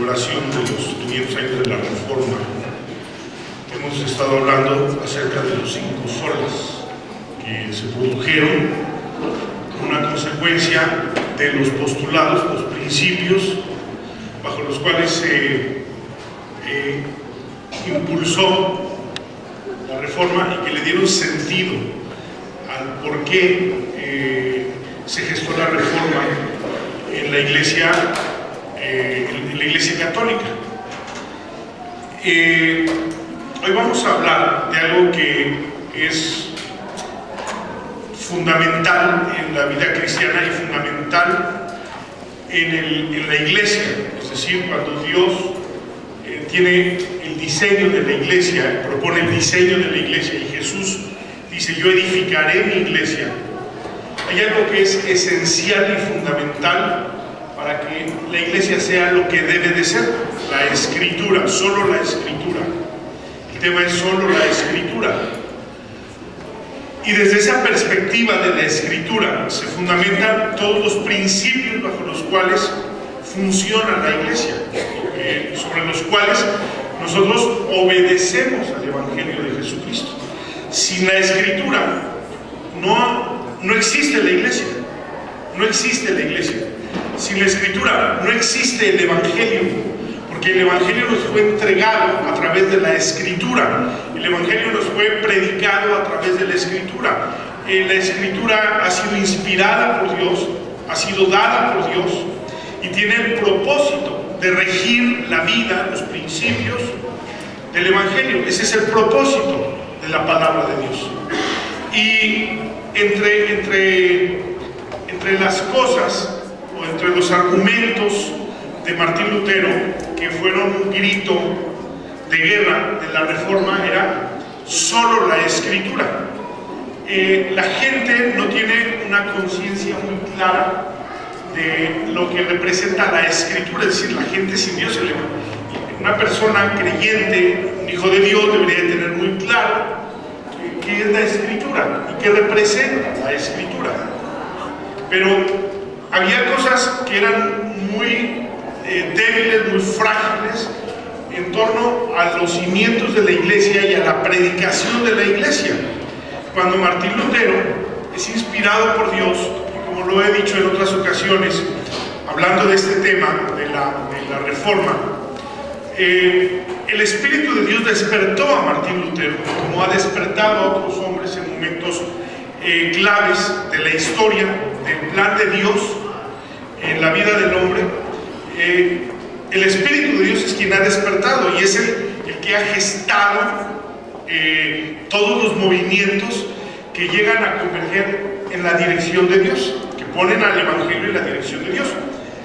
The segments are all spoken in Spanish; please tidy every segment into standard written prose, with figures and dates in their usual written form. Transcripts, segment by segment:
conmemoración de los 500 años de la Reforma, hemos estado hablando acerca de los 5 solas que se produjeron como una consecuencia de los postulados, los principios bajo los cuales se impulsó la Reforma y que le dieron sentido al por qué se gestó la Reforma en la Iglesia Católica. Hoy vamos a hablar de algo que es fundamental en la vida cristiana y fundamental en la Iglesia, es decir, cuando Dios tiene el diseño de la Iglesia, propone el diseño de la Iglesia, y Jesús dice: yo edificaré mi Iglesia. Hay algo que es esencial y fundamental para que la Iglesia sea lo que debe de ser: la Escritura, solo la Escritura. El tema es solo la Escritura. Y desde esa perspectiva de la Escritura se fundamentan todos los principios bajo los cuales funciona la Iglesia, sobre los cuales nosotros obedecemos al Evangelio de Jesucristo. Sin la Escritura no existe la Iglesia, no existe la Iglesia. Sin la Escritura no existe el Evangelio, porque el Evangelio nos fue entregado a través de la Escritura. El Evangelio nos fue predicado a través de la Escritura. La Escritura ha sido inspirada por Dios, ha sido dada por Dios y tiene el propósito de regir la vida, los principios del Evangelio. Ese es el propósito de la palabra de Dios. Y entre las cosas o entre los argumentos de Martín Lutero, que fueron un grito de guerra de la Reforma, era solo la Escritura. La gente no tiene una conciencia muy clara de lo que representa la Escritura, es decir, la gente sin Dios. Una persona creyente, un hijo de Dios, debería tener muy claro qué es la Escritura y qué representa la Escritura. Pero había cosas que eran muy débiles, muy frágiles en torno a los cimientos de la Iglesia y a la predicación de la Iglesia. Cuando Martín Lutero es inspirado por Dios, y como lo he dicho en otras ocasiones, hablando de este tema de la Reforma, el Espíritu de Dios despertó a Martín Lutero, como ha despertado a otros hombres en momentos claves de la historia, del plan de Dios en la vida del hombre. El Espíritu de Dios es quien ha despertado y es el que ha gestado todos los movimientos que llegan a converger en la dirección de Dios, que ponen al Evangelio en la dirección de Dios.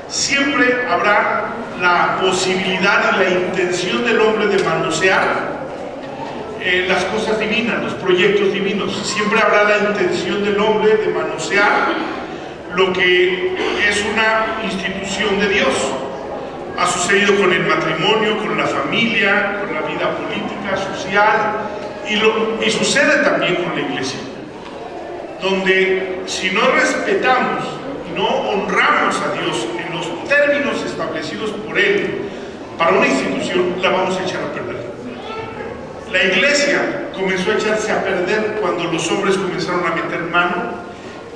Siempre habrá la posibilidad y la intención del hombre de manosear las cosas divinas, los proyectos divinos. Siempre habrá la intención del hombre de manosear lo que es una institución de Dios. Ha sucedido con el matrimonio, con la familia, con la vida política, social, y sucede también con la Iglesia, donde si no respetamos y no honramos a Dios en los términos establecidos por Él para una institución, la vamos a echar a perder. La Iglesia comenzó a echarse a perder cuando los hombres comenzaron a meter mano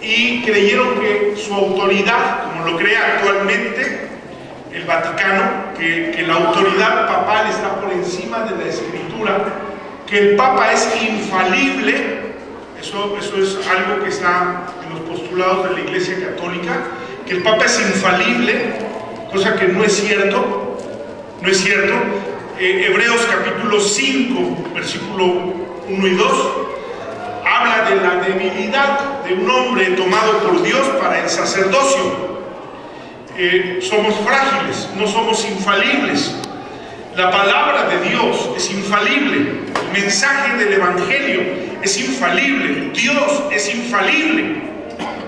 y creyeron que su autoridad, como lo cree actualmente el Vaticano, que la autoridad papal está por encima de la Escritura, que el Papa es infalible. Eso es algo que está en los postulados de la Iglesia Católica, que el Papa es infalible, cosa que no es cierto. No es cierto. Hebreos capítulo 5, versículo 1 y 2, habla de la debilidad de un hombre tomado por Dios para el sacerdocio. Somos frágiles, no somos infalibles. La palabra de Dios es infalible, el mensaje del Evangelio es infalible, Dios es infalible,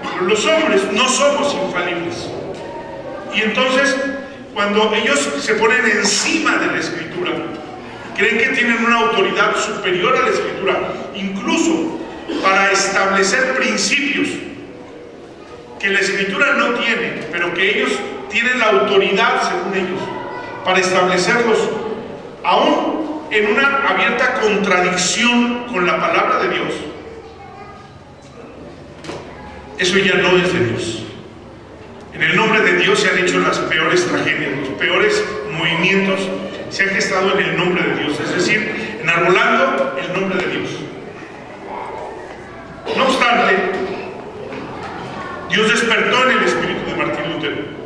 pero los hombres no somos infalibles. Y entonces, cuando ellos se ponen encima de la Escritura, creen que tienen una autoridad superior a la Escritura, incluso para establecer principios que la Escritura no tiene, pero que ellos tienen la autoridad, según ellos, para establecerlos, aún en una abierta contradicción con la palabra de Dios, eso ya no es de Dios. En el nombre de Dios se han hecho las peores tragedias, los peores movimientos se han gestado en el nombre de Dios, es decir, enarbolando el nombre de Dios. No obstante, Dios despertó en el espíritu de Martín Lutero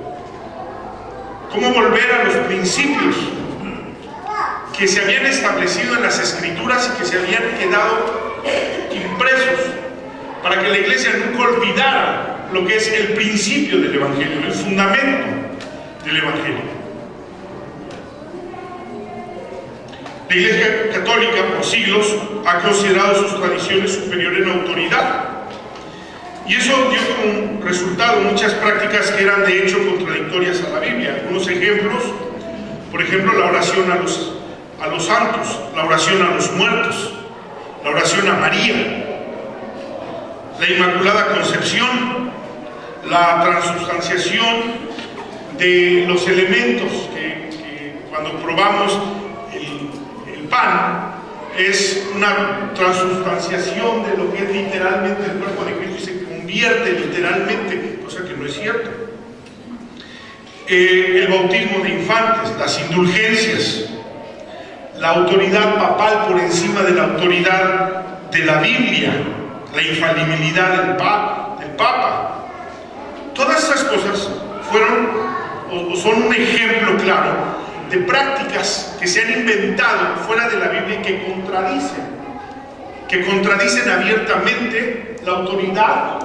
cómo volver a los principios que se habían establecido en las Escrituras y que se habían quedado impresos, para que la iglesia nunca olvidara lo que es el principio del Evangelio, el fundamento del Evangelio. La Iglesia Católica por siglos ha considerado sus tradiciones superiores en autoridad, y eso dio como resultado muchas prácticas que eran de hecho contradictorias a la Biblia. Algunos ejemplos: por ejemplo, la oración a los santos, la oración a los muertos, la oración a María, la Inmaculada Concepción, la transubstanciación de los elementos que cuando probamos el pan es una transubstanciación de lo que es literalmente el cuerpo de Cristo y se convierte literalmente, cosa que no es cierto. El bautismo de infantes, las indulgencias, la autoridad papal por encima de la autoridad de la Biblia, la infalibilidad del Papa. Todas estas cosas fueron o son un ejemplo claro de prácticas que se han inventado fuera de la Biblia y que contradicen abiertamente la autoridad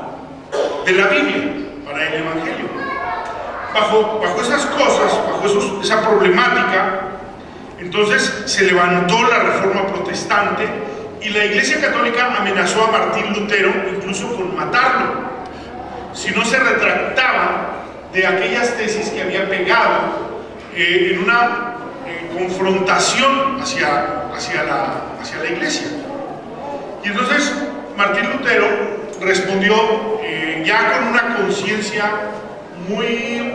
de la Biblia para el Evangelio. Bajo esas cosas, bajo esa problemática, entonces se levantó la Reforma Protestante y la Iglesia Católica amenazó a Martín Lutero incluso con matarlo si no se retractaba de aquellas tesis que había pegado en una confrontación hacia la Iglesia. Y entonces Martín Lutero respondió ya con una conciencia muy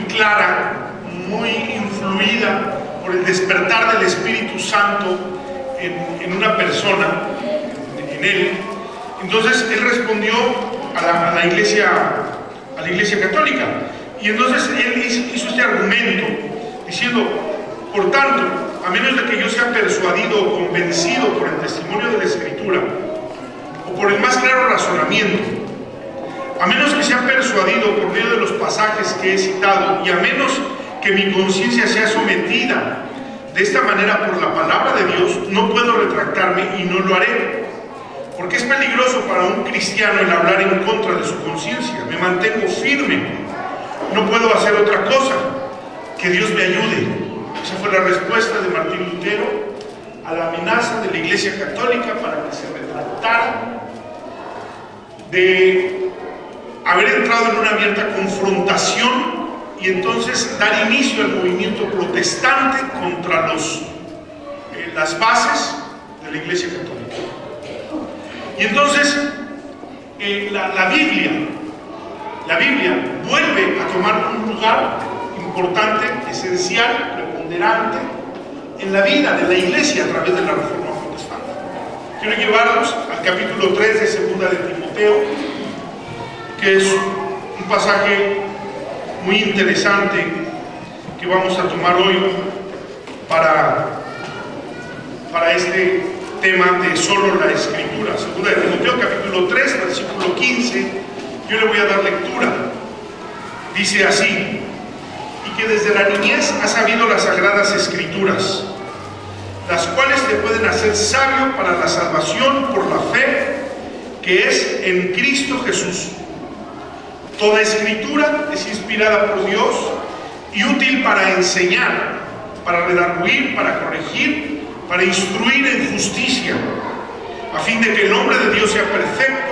clara, muy influida por el despertar del Espíritu Santo en una persona, en él. Entonces él respondió a la Iglesia Católica, y entonces él hizo este argumento diciendo: por tanto, a menos de que yo sea persuadido o convencido por el testimonio de la Escritura o por el más claro razonamiento, a menos que sea persuadido por medio de los pasajes que he citado, y a menos que mi conciencia sea sometida de esta manera por la palabra de Dios, no puedo retractarme y no lo haré, porque es peligroso para un cristiano el hablar en contra de su conciencia. Me mantengo firme, no puedo hacer otra cosa, que Dios me ayude. Esa fue la respuesta de Martín Lutero a la amenaza de la Iglesia Católica para que se retractara de haber entrado en una abierta confrontación y entonces dar inicio al movimiento protestante contra las bases de la Iglesia Católica. Y entonces la Biblia vuelve a tomar un lugar importante, esencial, preponderante en la vida de la Iglesia a través de la Reforma Protestante. Quiero llevarlos al capítulo 3 de Segunda de Timoteo, que es un pasaje muy interesante que vamos a tomar hoy para este tema de solo la Escritura. Segunda de Timoteo, capítulo 3, versículo 15. Yo le voy a dar lectura. Dice así: y que desde la niñez has sabido las sagradas Escrituras, las cuales te pueden hacer sabio para la salvación por la fe que es en Cristo Jesús. Toda Escritura es inspirada por Dios y útil para enseñar, para redarguir, para corregir, para instruir en justicia, a fin de que el hombre de Dios sea perfecto,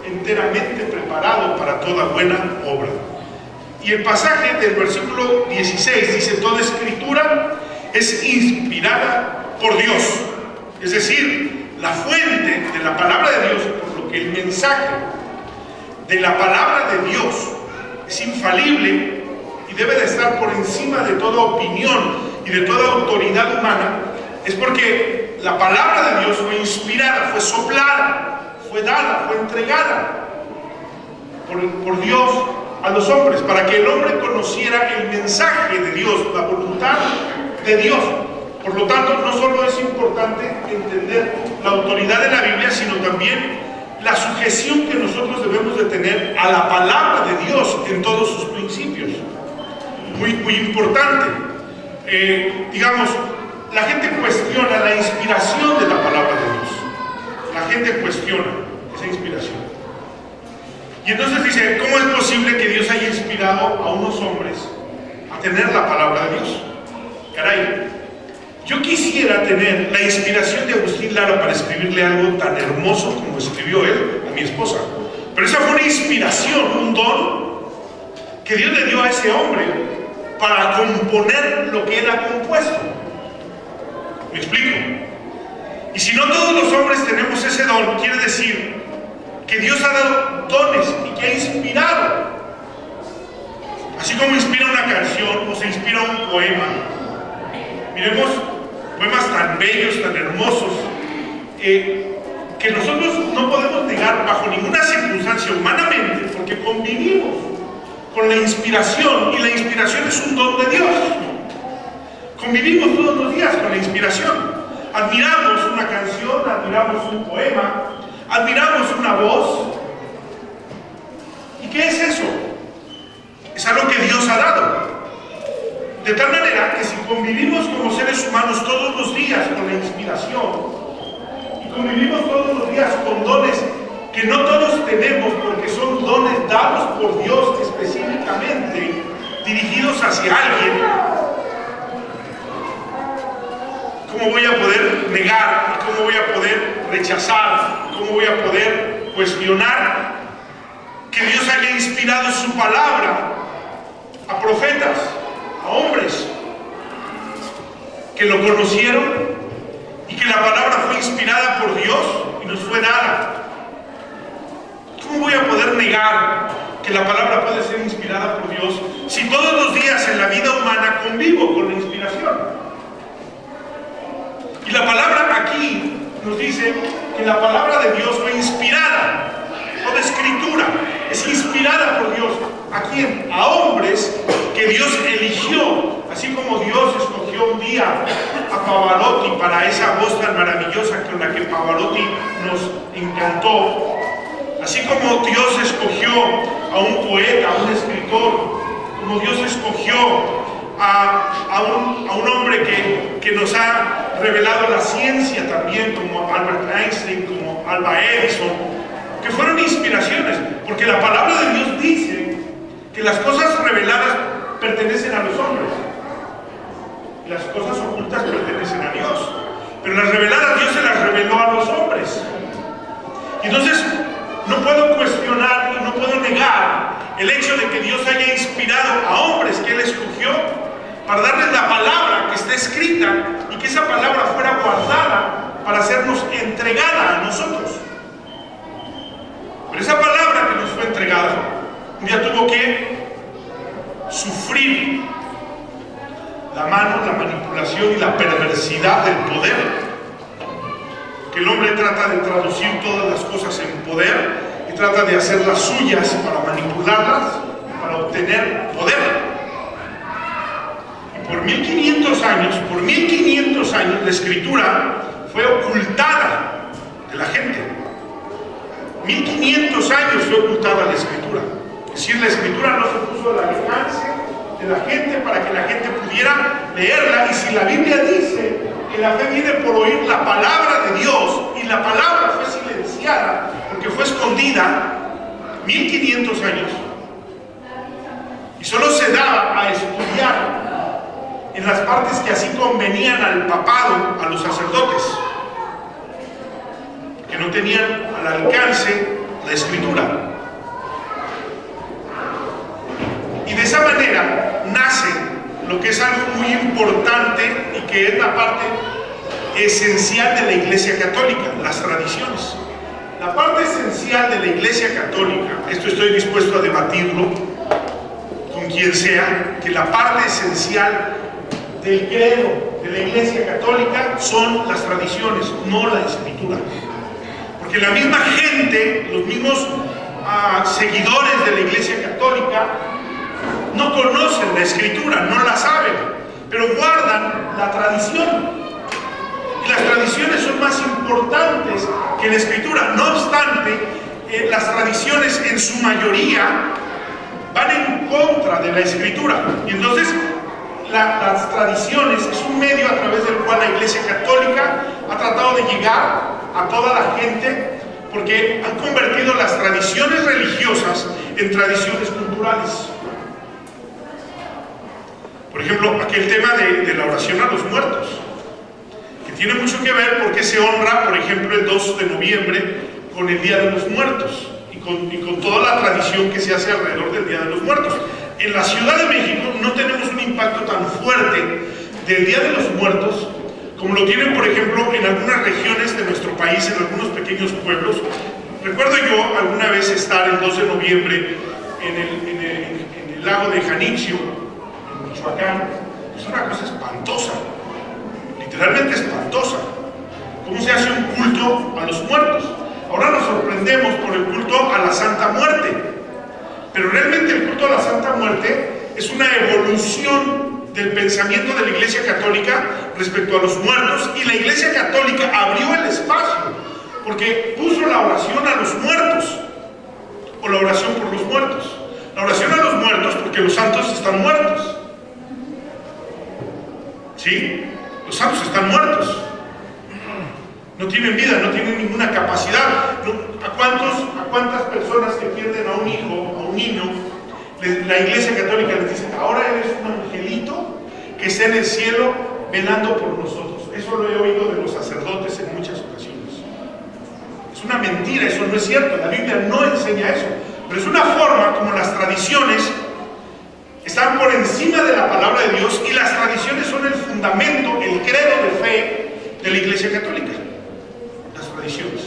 enteramente preparado para toda buena obra. Y el pasaje del versículo 16 dice: toda Escritura es inspirada por Dios, es decir, la fuente de la palabra de Dios, por lo que el mensaje de la palabra de Dios es infalible y debe de estar por encima de toda opinión y de toda autoridad humana, es porque la palabra de Dios fue inspirada, fue soplada, fue dada, fue entregada por Dios a los hombres, para que el hombre conociera el mensaje de Dios, la voluntad de Dios. Por lo tanto, no solo es importante entender la autoridad de la Biblia, sino también la sujeción que nosotros debemos de tener a la palabra de Dios en todos sus principios. Muy importante. Digamos, la gente cuestiona la inspiración de la palabra de Dios. La gente cuestiona esa inspiración. Y entonces dice, ¿cómo es posible que Dios haya inspirado a unos hombres a tener la palabra de Dios? Caray, yo quisiera tener la inspiración de Agustín Lara para escribirle algo tan hermoso como escribió él a mi esposa. Pero esa fue una inspiración, un don que Dios le dio a ese hombre para componer lo que él ha compuesto. ¿Me explico? Y si no todos los hombres tenemos ese don, quiere decir que Dios ha dado dones y que ha inspirado. Así como inspira una canción o se inspira un poema. Miremos poemas tan bellos, tan hermosos, que nosotros no podemos negar bajo ninguna circunstancia humanamente, porque convivimos con la inspiración, y la inspiración es un don de Dios. Convivimos todos los días con la inspiración. Admiramos una canción, admiramos un poema, admiramos una voz. ¿Y qué es eso? Es algo que Dios ha dado. De tal manera que si convivimos como seres humanos todos los días con la inspiración, y convivimos todos los días con dones que no todos tenemos, porque son dones dados por Dios específicamente, dirigidos hacia alguien, ¿cómo voy a poder negar? ¿Cómo voy a poder rechazar? ¿Cómo voy a poder cuestionar que Dios haya inspirado su palabra a profetas, a hombres que lo conocieron y que la palabra fue inspirada por Dios y nos fue dada? ¿Cómo voy a poder negar que la palabra puede ser inspirada por Dios si todos los días en la vida humana convivo con la inspiración? Y la palabra aquí nos dice que la palabra de Dios fue inspirada. Toda escritura es inspirada por Dios. ¿A quién? A hombres que Dios eligió. Así como Dios escogió un día a Pavarotti para esa voz tan maravillosa con la que Pavarotti nos encantó. Así como Dios escogió a un poeta, a un escritor, como Dios escogió a un hombre que nos ha revelado la ciencia también, como Albert Einstein, como Alva Edison, que fueron inspiraciones, porque la palabra de Dios dice que las cosas reveladas pertenecen a los hombres, y las cosas ocultas pertenecen a Dios, pero las reveladas Dios se las reveló a los hombres. Y entonces no puedo cuestionar y no puedo negar el hecho de que Dios haya inspirado a hombres que Él escogió para darles la palabra que está escrita y que esa palabra fuera guardada para sernos entregada a nosotros. Pero esa palabra que nos fue entregada un día tuvo que sufrir la mano, la manipulación y la perversidad del poder. Que el hombre trata de traducir todas las cosas en poder y trata de hacerlas suyas para manipularlas, para obtener poder. Y por 1500 años la escritura fue ocultada de la gente. 1500 años fue ocultada la escritura. Es decir, la escritura no se puso al alcance de la gente para que la gente pudiera leerla. Y si la Biblia dice que la fe viene por oír la palabra de Dios, y la palabra fue silenciada porque fue escondida 1500 años, y solo se daba a estudiar en las partes que así convenían al papado, a los sacerdotes, que no tenían al alcance la escritura. Y de esa manera nace lo que es algo muy importante y que es la parte esencial de la Iglesia Católica, las tradiciones. La parte esencial de la Iglesia Católica, esto estoy dispuesto a debatirlo con quien sea, que la parte esencial del credo de la Iglesia Católica son las tradiciones, no la Escritura. Porque la misma gente, los mismos seguidores de la Iglesia Católica, no conocen la Escritura, no la saben, pero guardan la tradición. Y las tradiciones son más importantes que la Escritura. No obstante, las tradiciones en su mayoría van en contra de la Escritura. Y entonces las tradiciones es un medio a través del cual la Iglesia Católica ha tratado de llegar a toda la gente, porque han convertido las tradiciones religiosas en tradiciones culturales. Por ejemplo, aquel tema de la oración a los muertos, que tiene mucho que ver porque se honra, por ejemplo, el 2 de noviembre con el Día de los Muertos y con toda la tradición que se hace alrededor del Día de los Muertos. En la Ciudad de México no tenemos un impacto tan fuerte del Día de los Muertos como lo tienen, por ejemplo, en algunas regiones de nuestro país, en algunos pequeños pueblos. Recuerdo yo alguna vez estar el 2 de noviembre en el lago de Janitzio, en Michoacán. Es una cosa espantosa, literalmente espantosa. ¿Cómo se hace un culto a los muertos? Ahora nos sorprendemos por el culto a la Santa Muerte, pero realmente el culto a la Santa Muerte es una evolución del pensamiento de la Iglesia Católica respecto a los muertos, y la Iglesia Católica abrió el espacio porque puso la oración a los muertos, o la oración por los muertos. La oración a los muertos porque los santos están muertos. ¿Sí? Los santos están muertos. No tienen vida, no tienen ninguna capacidad. ¿A cuántas personas que pierden a un hijo, a un niño, la Iglesia Católica les dice: ahora eres un angelito que está en el cielo velando por nosotros? Eso lo he oído de los sacerdotes en muchas ocasiones. Es una mentira, eso no es cierto. La Biblia no enseña eso, pero es una forma como las tradiciones están por encima de la palabra de Dios, y las tradiciones son el fundamento, el credo de fe de la Iglesia Católica. Las tradiciones.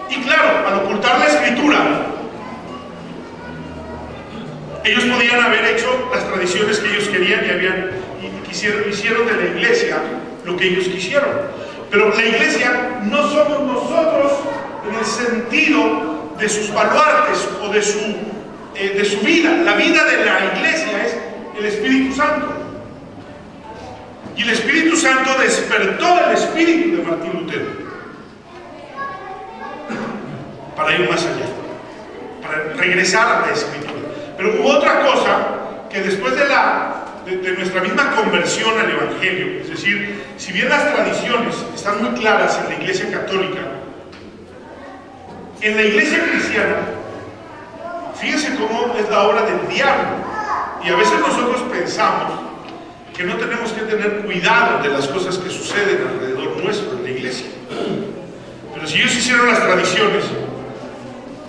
Y claro, al ocultar la Escritura, ellos podían haber hecho las tradiciones que ellos querían y hicieron de la Iglesia lo que ellos quisieron. Pero la Iglesia no somos nosotros en el sentido de sus baluartes o de su vida. La vida de la Iglesia es el Espíritu Santo. Y el Espíritu Santo despertó el espíritu de Martín Lutero para ir más allá, para regresar a la Escritura. Pero hubo otra cosa que después de nuestra misma conversión al Evangelio, es decir, si bien las tradiciones están muy claras en la Iglesia Católica, en la Iglesia cristiana, fíjense cómo es la obra del diablo. Y a veces nosotros pensamos que no tenemos que tener cuidado de las cosas que suceden alrededor nuestro en la Iglesia. Pero si ellos hicieron las tradiciones,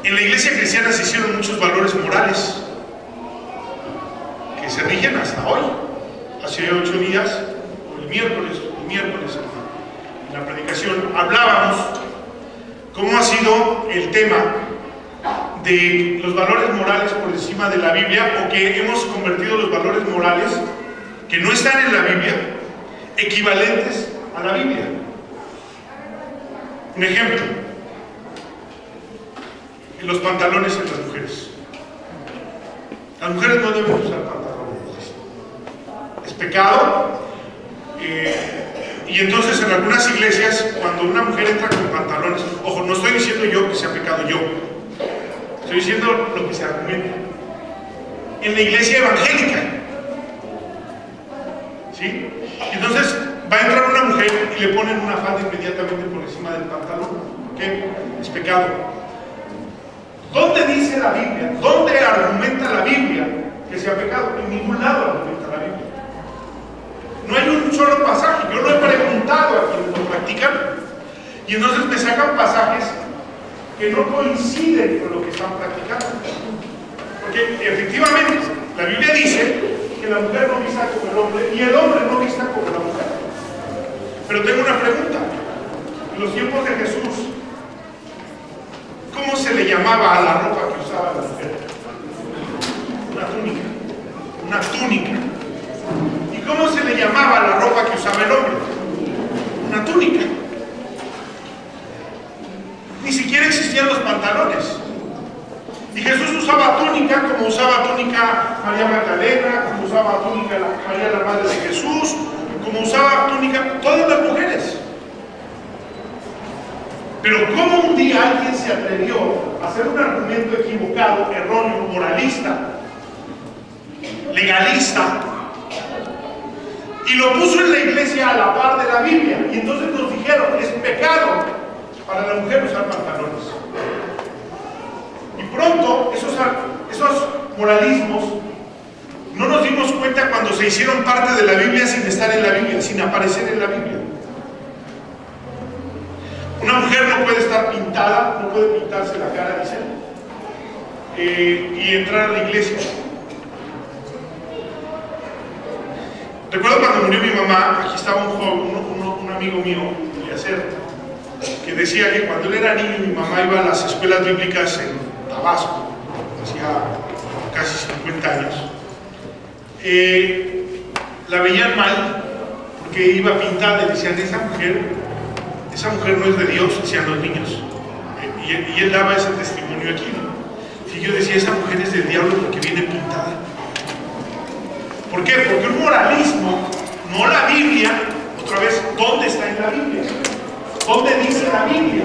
en la Iglesia cristiana se hicieron muchos valores morales que se rigen hasta hoy. Hace 8 días, o el miércoles en la predicación, hablábamos cómo ha sido el tema de los valores morales por encima de la Biblia, o que hemos convertido los valores morales que no están en la Biblia equivalentes a la Biblia. Un ejemplo: en los pantalones en las mujeres. Las mujeres no deben usar pantalones. Es pecado. Y entonces en algunas iglesias, cuando una mujer entra con pantalones, ojo, no estoy diciendo yo que sea pecado yo, estoy diciendo lo que se argumenta. En la iglesia evangélica, ¿sí? Entonces va a entrar una mujer y le ponen una falda inmediatamente por encima del pantalón. ¿Qué? Es pecado. ¿Dónde dice la Biblia? ¿Dónde argumenta la Biblia que sea pecado? En ningún lado argumenta la Biblia. No hay un solo pasaje. Yo lo he preguntado a quienes lo practican, y entonces me sacan pasajes que no coinciden con lo que están practicando. Porque efectivamente la Biblia dice que la mujer no vista como el hombre y el hombre no vista como la mujer. Pero tengo una pregunta. En los tiempos de Jesús, ¿cómo se le llamaba a la ropa que usaba la mujer? Una túnica. Una túnica. ¿Y cómo se le llamaba a la ropa que usaba el hombre? Una túnica. Ni siquiera existían los pantalones. Y Jesús usaba túnica como usaba túnica María Magdalena, como usaba túnica María la madre de Jesús, como usaba túnica todas las mujeres. Pero ¿cómo un día alguien se atrevió a hacer un argumento equivocado, erróneo, moralista, legalista, y lo puso en la iglesia a la par de la Biblia? Y entonces nos dijeron, es pecado para la mujer usar pantalones. Y pronto esos moralismos no nos dimos cuenta cuando se hicieron parte de la Biblia sin estar en la Biblia, sin aparecer en la Biblia. Una mujer no puede estar pintada, no puede pintarse la cara, dicen, y entrar a la iglesia. Recuerdo cuando murió mi mamá, aquí estaba un amigo mío, Eliezer, que decía que cuando él era niño mi mamá iba a las escuelas bíblicas en Tabasco, hacía casi 50 años. La veían mal porque iba pintada y decían, esa mujer no es de Dios, decían los niños. Y él daba ese testimonio aquí, ¿no? Y yo decía, esa mujer es del diablo porque viene pintada. ¿Por qué? Porque un moralismo, no la Biblia, otra vez, ¿dónde está en la Biblia? ¿Dónde dice la Biblia?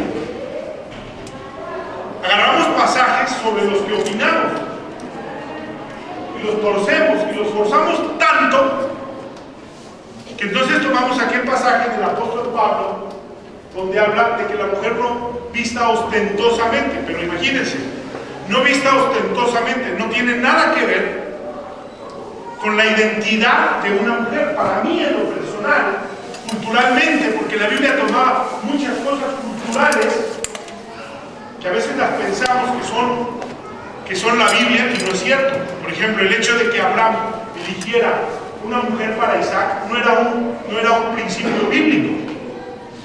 Agarramos pasajes sobre los que opinamos y los torcemos y los forzamos tanto que entonces tomamos aquel pasaje del apóstol Pablo donde habla de que la mujer no vista ostentosamente, pero imagínense, no vista ostentosamente, no tiene nada que ver con la identidad de una mujer. Para mí, en lo personal, culturalmente, porque la Biblia tomaba muchas cosas culturales que a veces las pensamos que son la Biblia y no es cierto. Por ejemplo, el hecho de que Abraham eligiera una mujer para Isaac no era un principio bíblico,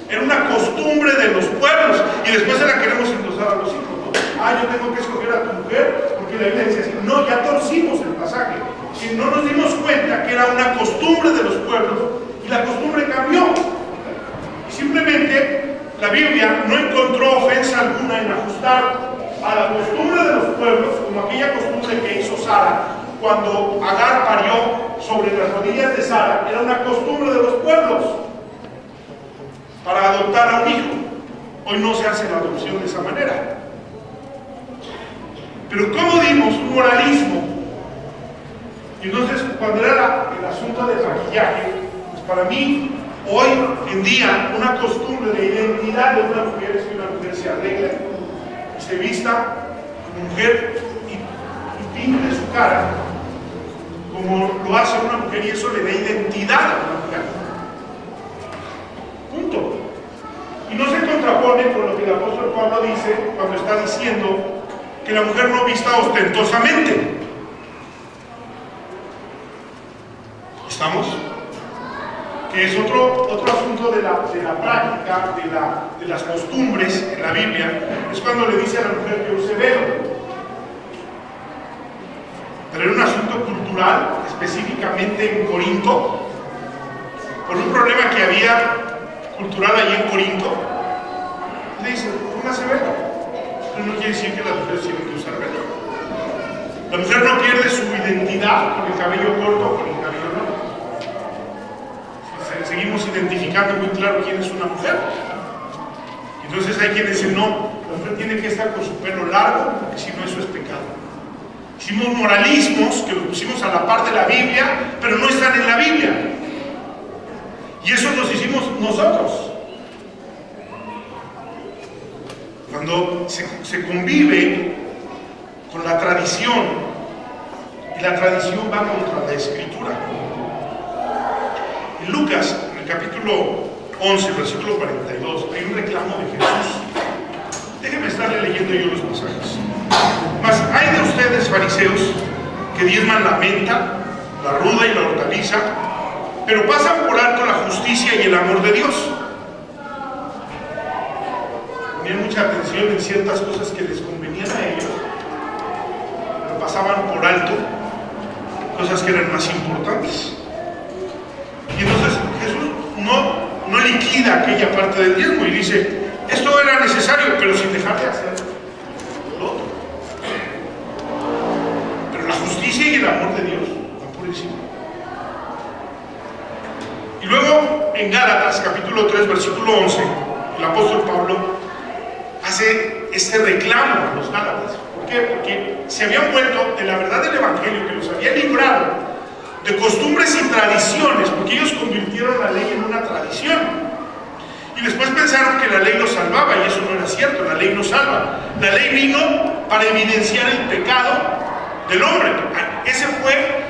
era una costumbre de los pueblos y después se la queremos endosar a los hijos, ¿no? Yo tengo que escoger a tu mujer porque la Biblia dice así. No, ya torcimos el pasaje y no nos dimos cuenta que era una costumbre de los pueblos y la costumbre cambió y simplemente la Biblia no encontró ofensa alguna en ajustar a la costumbre de los pueblos, como aquella costumbre que hizo Sara cuando Agar parió sobre las rodillas de Sara. Era una costumbre de los pueblos para adoptar a un hijo. Hoy no se hace la adopción de esa manera. Pero ¿cómo dimos un moralismo? Y entonces, cuando era el asunto del maquillaje, pues para mí, hoy en día, una costumbre de identidad de una mujer es que una mujer se arregle y se vista como mujer y pinte su cara como lo hace una mujer, y eso le da identidad a una mujer. Punto. Y no se contrapone con lo que el apóstol Pablo dice cuando está diciendo que la mujer no vista ostentosamente. ¿Estamos? Que es otro asunto de la práctica, de las costumbres en la Biblia, es cuando le dice a la mujer que use velo. Pero era un asunto cultural, específicamente en Corinto, por un problema que había cultural allí en Corinto. Le dice, póngase velo. Pero no quiere decir que las mujeres tienen que usar velo. La mujer no pierde su identidad con el cabello corto o con el cabello largo. Seguimos identificando muy claro quién es una mujer. Entonces hay quienes dicen, no, la mujer tiene que estar con su pelo largo, porque si no, eso es pecado. Hicimos moralismos que los pusimos a la par de la Biblia, pero no están en la Biblia. Y eso los hicimos nosotros. Cuando se convive con la tradición, y la tradición va contra la Escritura. En Lucas, en el capítulo 11, versículo 42, hay un reclamo de Jesús. Déjenme estarle leyendo yo los pasajes. Mas hay de ustedes, fariseos, que diezman la menta, la ruda y la hortaliza, pero pasan por alto la justicia y el amor de Dios. ponían mucha atención en ciertas cosas que les convenían a ellos, pero pasaban por alto cosas que eran más importantes. Y entonces Jesús no liquida aquella parte del diezmo y dice, esto era necesario, pero sin dejar de hacer lo otro. Pero la justicia y el amor de Dios van por encima. Y luego en Gálatas capítulo 3 versículo 11, el apóstol Pablo hace este reclamo a los Gálatas. ¿Por qué? Porque se habían vuelto de la verdad del Evangelio que los había librado de costumbres y tradiciones, porque ellos convirtieron la ley en una tradición. Y después pensaron que la ley los salvaba, y eso no era cierto. La ley no salva. La ley vino para evidenciar el pecado del hombre. Ese fue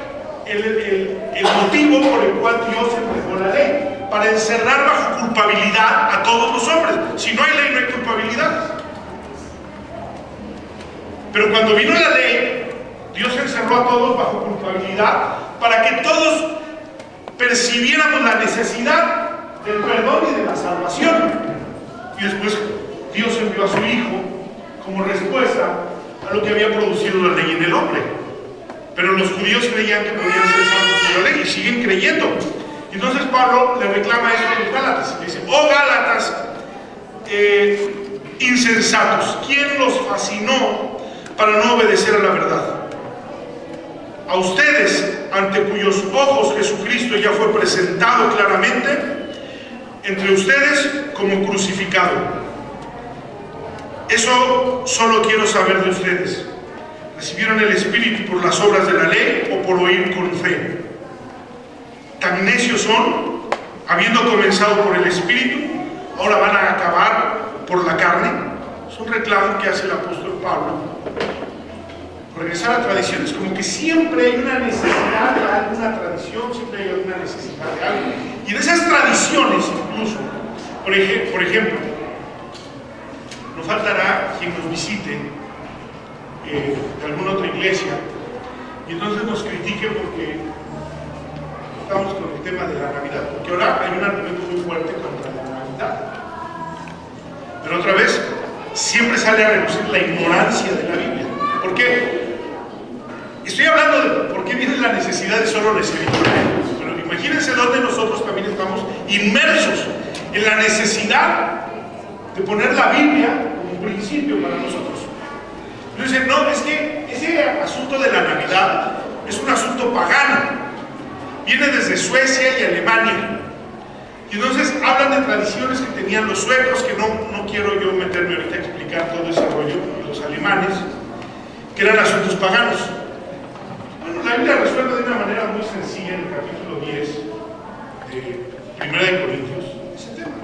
el motivo por el cual Dios entregó la ley, para encerrar bajo culpabilidad a todos los hombres. Si no hay ley, no hay culpabilidad. Pero cuando vino la ley, Dios encerró a todos bajo culpabilidad para que todos percibiéramos la necesidad del perdón y de la salvación. Y después Dios envió a su Hijo como respuesta a lo que había producido la ley en el hombre. Pero los judíos creían que podían ser salvos por la ley y siguen creyendo. Entonces Pablo le reclama eso a los Gálatas. Le dice, oh Gálatas, insensatos, ¿quién los fascinó para no obedecer a la verdad? A ustedes, ante cuyos ojos Jesucristo ya fue presentado claramente entre ustedes como crucificado. Eso solo quiero saber de ustedes. ¿Recibieron el Espíritu por las obras de la ley o por oír con fe? Tan necios son, habiendo comenzado por el Espíritu, ahora van a acabar por la carne. Es un reclamo que hace el apóstol Pablo. Regresar a tradiciones, como que siempre hay una necesidad de alguna tradición, siempre hay alguna necesidad de algo. Y en esas tradiciones incluso, por ejemplo, no faltará quien nos visite de alguna otra iglesia y entonces nos critique porque estamos con el tema de la Navidad, porque ahora hay un argumento muy fuerte contra la Navidad. Pero otra vez, siempre sale a relucir la ignorancia de la Biblia. ¿Por qué? Estoy hablando de por qué viene la necesidad de solo recibir. Pero imagínense dónde nosotros también estamos inmersos en la necesidad de poner la Biblia como principio para nosotros. Entonces, no, es que ese asunto de la Navidad es un asunto pagano. Viene desde Suecia y Alemania. Y entonces hablan de tradiciones que tenían los suecos, que no quiero yo meterme ahorita a explicar todo ese rollo, y los alemanes, que eran asuntos paganos. Bueno, la Biblia resuelve de una manera muy sencilla en el capítulo 10 de 1 de Corintios ese tema.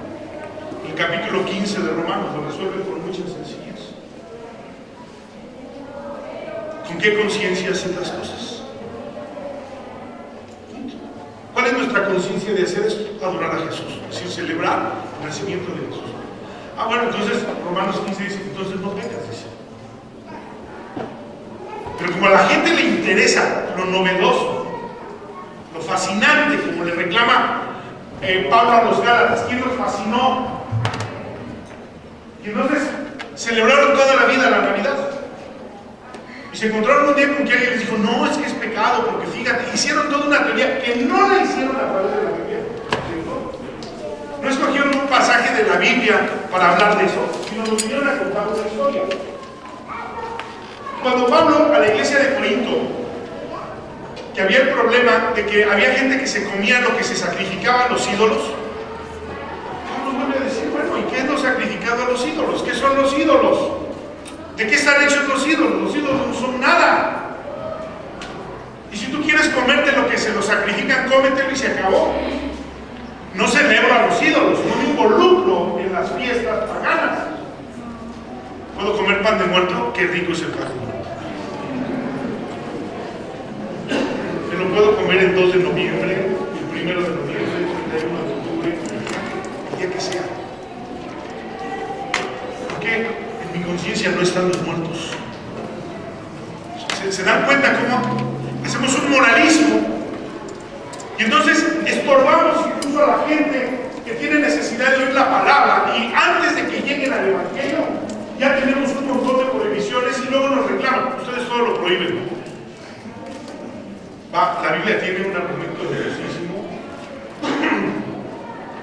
El capítulo 15 de Romanos lo resuelve con mucha sencillez. ¿Con qué conciencia hacen las cosas? ¿Cuál es nuestra conciencia de hacer esto? Adorar a Jesús, es decir, celebrar el nacimiento de Jesús. Bueno, entonces Romanos 15 dice, entonces no pecas, dice. Pero como a la gente le interesa lo novedoso, lo fascinante, como le reclama Pablo a los Gálatas, ¿quién los fascinó? Y entonces celebraron toda la vida la Navidad. Y se encontraron un día con que alguien les dijo, no, es que es pecado, porque fíjate, hicieron toda una teoría que no la hicieron a través de la Biblia. No escogieron un pasaje de la Biblia para hablar de eso, sino lo vinieron a contar una historia. Cuando Pablo a la iglesia de Corinto, que había el problema de que había gente que se comía lo que se sacrificaba a los ídolos, Pablo vuelve a decir, bueno, ¿y qué es lo sacrificado a los ídolos? ¿Qué son los ídolos? ¿De qué están hechos los ídolos? Los ídolos no son nada. Y si tú quieres comerte lo que se lo sacrifican, cómetelo y se acabó. No celebro a los ídolos, no me involucro en las fiestas paganas. ¿Puedo comer pan de muerto? Qué rico es el pan de muerto. Me lo puedo comer el 2 de noviembre, el 1 de noviembre, el 31 de octubre, el día que sea. ¿Por qué? En mi conciencia no están los muertos. ¿Se dan cuenta cómo hacemos un moralismo? Y entonces estorbamos incluso a la gente que tiene necesidad de oír la palabra y antes de que lleguen al Evangelio ya tenemos un montón de prohibiciones y luego nos reclaman, ustedes todo lo prohíben. La Biblia tiene un argumento hermosísimo,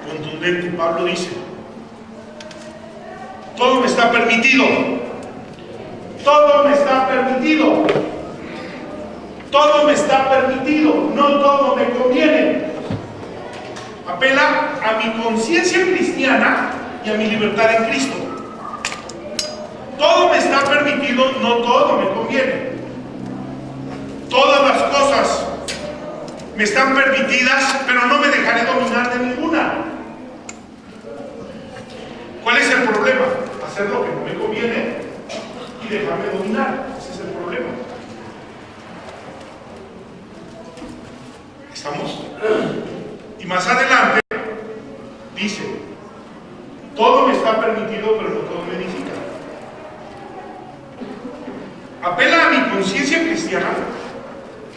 contundente. Pablo dice: todo me está permitido, todo me está permitido, todo me está permitido, no todo me conviene. Apela a mi conciencia cristiana y a mi libertad en Cristo. Todo me está permitido, no todo me conviene. Todas las cosas me están permitidas, pero no me dejaré dominar de ninguna. ¿Cuál es el problema? Hacer lo que no me conviene y dejarme dominar. Ese es el problema. ¿Estamos? Y más adelante dice: todo me está permitido, pero no todo me edifica. Apela a mi conciencia cristiana,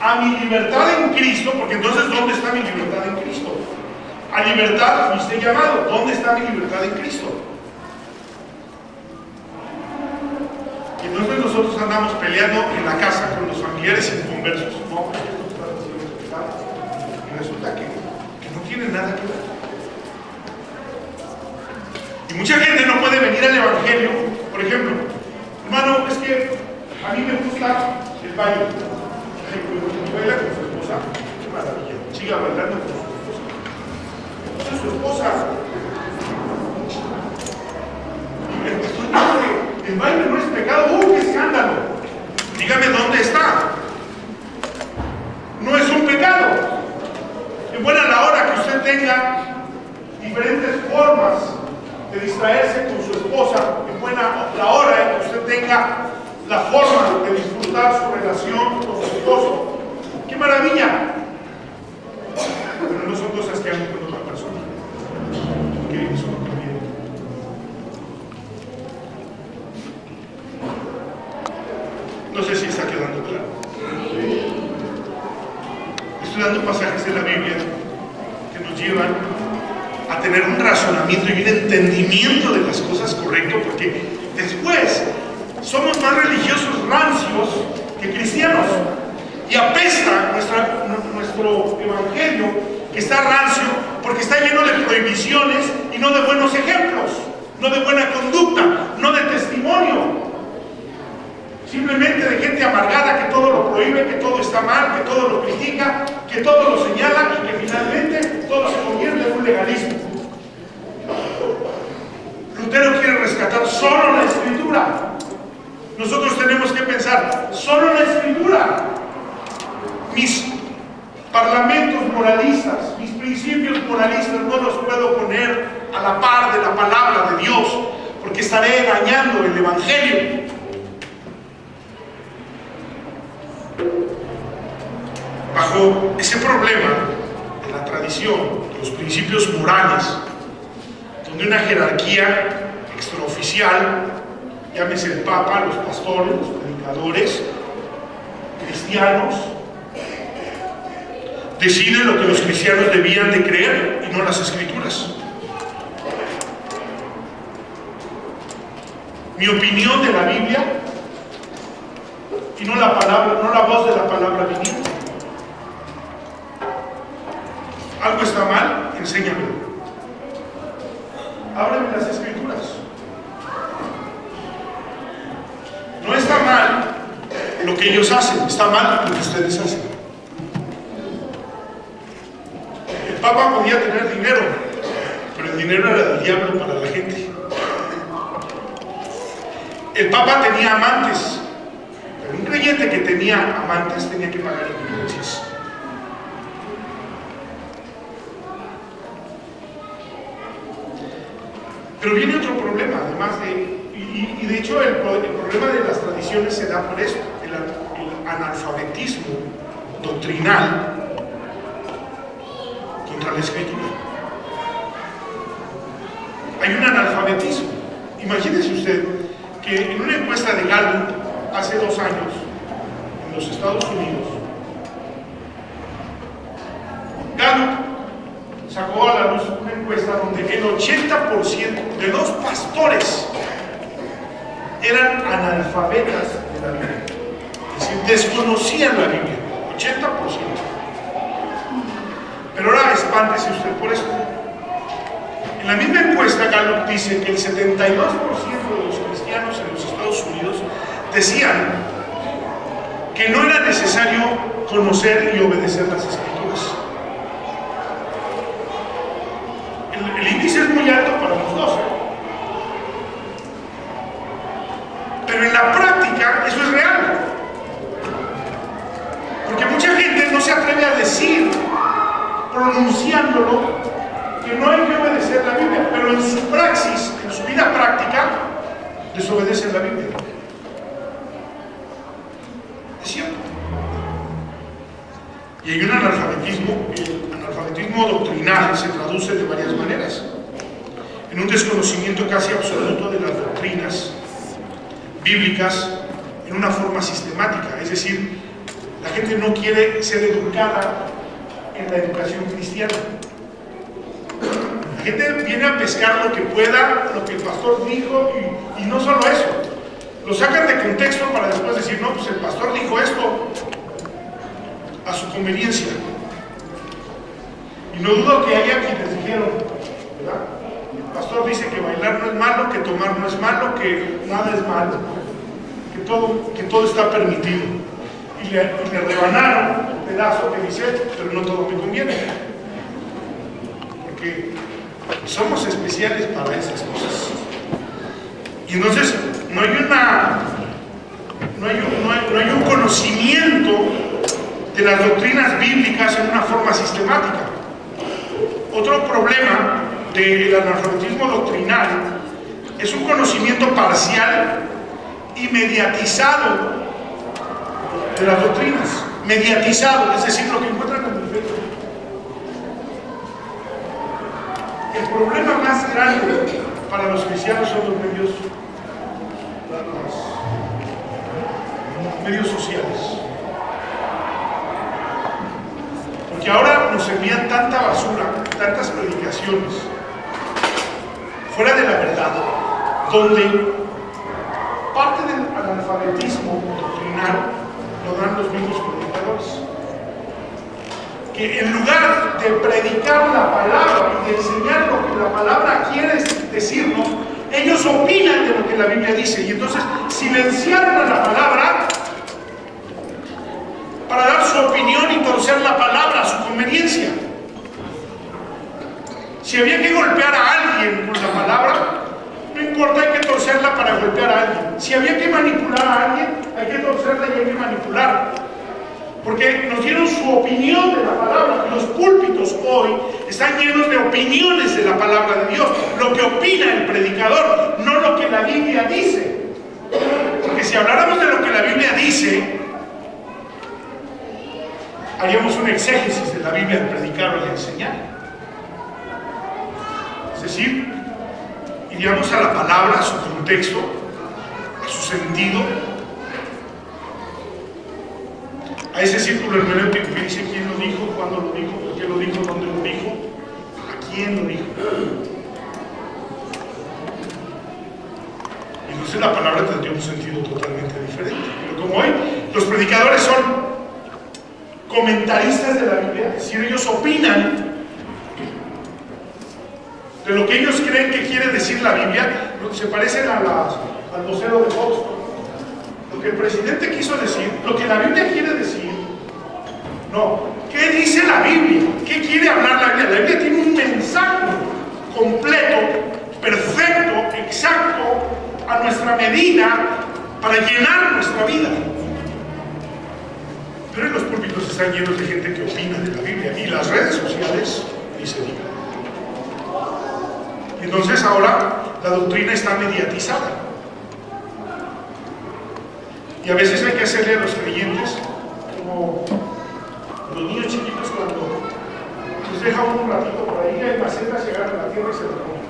a mi libertad en Cristo, porque entonces ¿dónde está mi libertad en Cristo? A libertad fuiste llamado. ¿Dónde está mi libertad en Cristo? Y entonces nosotros andamos peleando en la casa con los familiares inconversos. No, esto está haciendo pecado. Y resulta que no tiene nada que ver. Y mucha gente no puede venir al Evangelio. Por ejemplo, hermano, es que a mí me gusta el baile. Baila con su esposa, qué maravilla. Siga bailando con su esposa. Entonces su esposa, el baile no es pecado. ¡Qué escándalo! Dígame dónde está. No es un pecado. Es buena la hora que usted tenga diferentes formas de distraerse con su esposa. Es buena la hora en que usted tenga la forma de disfrutar su relación con su esposo. ¡Qué maravilla! Pero no son cosas que hagan con otra persona, porque eso no conviene. No sé si está quedando claro. Estoy dando pasajes de la Biblia que nos llevan a tener un razonamiento y un entendimiento de las cosas correcto, porque después somos más religiosos rancios que cristianos. Y apesta nuestro evangelio, que está rancio, porque está lleno de prohibiciones y no de buenos ejemplos, no de buena conducta, no de testimonio. Simplemente de gente amargada que todo lo prohíbe, que todo está mal, que todo lo critica, que todo lo señala y que finalmente todo se convierte en un legalismo. Lutero quiere rescatar solo la Escritura. Nosotros tenemos que pensar solo la Escritura. Mis parlamentos moralistas, mis principios moralistas no los puedo poner a la par de la palabra de Dios, porque estaré dañando el Evangelio. Bajo ese problema de la tradición, de los principios morales, donde una jerarquía extraoficial, llámese el Papa, los pastores, los predicadores, cristianos, decide lo que los cristianos debían de creer y no las Escrituras. Mi opinión de la Biblia y no la palabra, no la voz de la palabra viviente. Algo está mal, enséñamelo. Ábreme las Escrituras. No está mal lo que ellos hacen, está mal lo que ustedes hacen. El Papa podía tener dinero, pero el dinero era del diablo para la gente. El Papa tenía amantes, pero un creyente que tenía amantes tenía que pagar indulgencias. Pero viene otro problema, además y de hecho el problema de las tradiciones se da por esto, el analfabetismo doctrinal contra la Escritura. Hay un analfabetismo. Imagínese usted que en una encuesta de Gallup hace 2 años en los Estados Unidos, Gallup sacó a la luz una encuesta encuesta donde el 80% de los pastores eran analfabetas de la Biblia, es decir, desconocían la Biblia, 80%. Pero ahora espántese usted por esto. En la misma encuesta, Gallup dice que el 72% de los cristianos en los Estados Unidos decían que no era necesario conocer y obedecer las Escrituras. El índice es muy alto para los dos, pero en la práctica eso es real, porque mucha gente no se atreve a decir, pronunciándolo, que no hay que obedecer la Biblia, pero en su praxis, en su vida práctica, desobedecen la Biblia. Es cierto. Y hay un analfabetismo. El analfabetismo doctrinal se traduce de varias maneras: en un desconocimiento casi absoluto de las doctrinas bíblicas en una forma sistemática, es decir, la gente no quiere ser educada en la educación cristiana. La gente viene a pescar lo que pueda, lo que el pastor dijo, y no solo eso, lo sacan de contexto para después decir, no, pues el pastor dijo esto a su conveniencia. Y no dudo que haya quienes dijeron, ¿verdad? El pastor dice que bailar no es malo, que tomar no es malo, que nada es malo, que todo está permitido. Y le rebanaron el pedazo que dice, pero no todo me conviene. Porque somos especiales para esas cosas. Y entonces no hay un conocimiento de las doctrinas bíblicas en una forma sistemática. Otro problema del analfabetismo doctrinal es un conocimiento parcial y mediatizado de las doctrinas. Mediatizado, es decir, lo que encuentran en el Facebook. El problema más grande para los cristianos son los medios sociales. Porque ahora nos envían tanta basura, tantas predicaciones fuera de la verdad, donde parte del analfabetismo doctrinal lo dan los mismos predicadores, que en lugar de predicar la palabra y de enseñar lo que la palabra quiere decirnos, ellos opinan de lo que la Biblia dice, y entonces silenciaron a la palabra para dar su opinión y torcer la palabra a su conveniencia. Si había que golpear a alguien con la palabra, no importa, hay que torcerla para golpear a alguien. Si había que manipular a alguien, hay que torcerla y hay que manipular. Porque nos dieron su opinión de la palabra. Los púlpitos hoy están llenos de opiniones de la palabra de Dios. Lo que opina el predicador, no lo que la Biblia dice. Porque si habláramos de lo que la Biblia dice, haríamos un exégesis de la Biblia al predicar o al enseñar. Es decir, iríamos a la palabra, a su contexto, a su sentido, a ese círculo hermenéutico que dice quién lo dijo, cuándo lo dijo, por qué lo dijo, dónde lo dijo, a quién lo dijo. Y entonces la palabra tendría un sentido totalmente diferente. Pero como hoy los predicadores son comentaristas de la Biblia, es decir, ellos opinan de lo que ellos creen que quiere decir la Biblia, se parecen al vocero de Fox. Lo que el presidente quiso decir, lo que la Biblia quiere decir, no. ¿Qué dice la Biblia? ¿Qué quiere hablar la Biblia? La Biblia tiene un mensaje completo, perfecto, exacto, a nuestra medida, para llenar nuestra vida. Pero en los púlpitos están llenos de gente que opina de la Biblia, y las redes sociales ni se digan. Entonces ahora la doctrina está mediatizada. Y a veces hay que hacerle a los creyentes como los niños chiquitos cuando los deja un ratito por ahí, hay macetas, llegan a la tierra y se lo comen.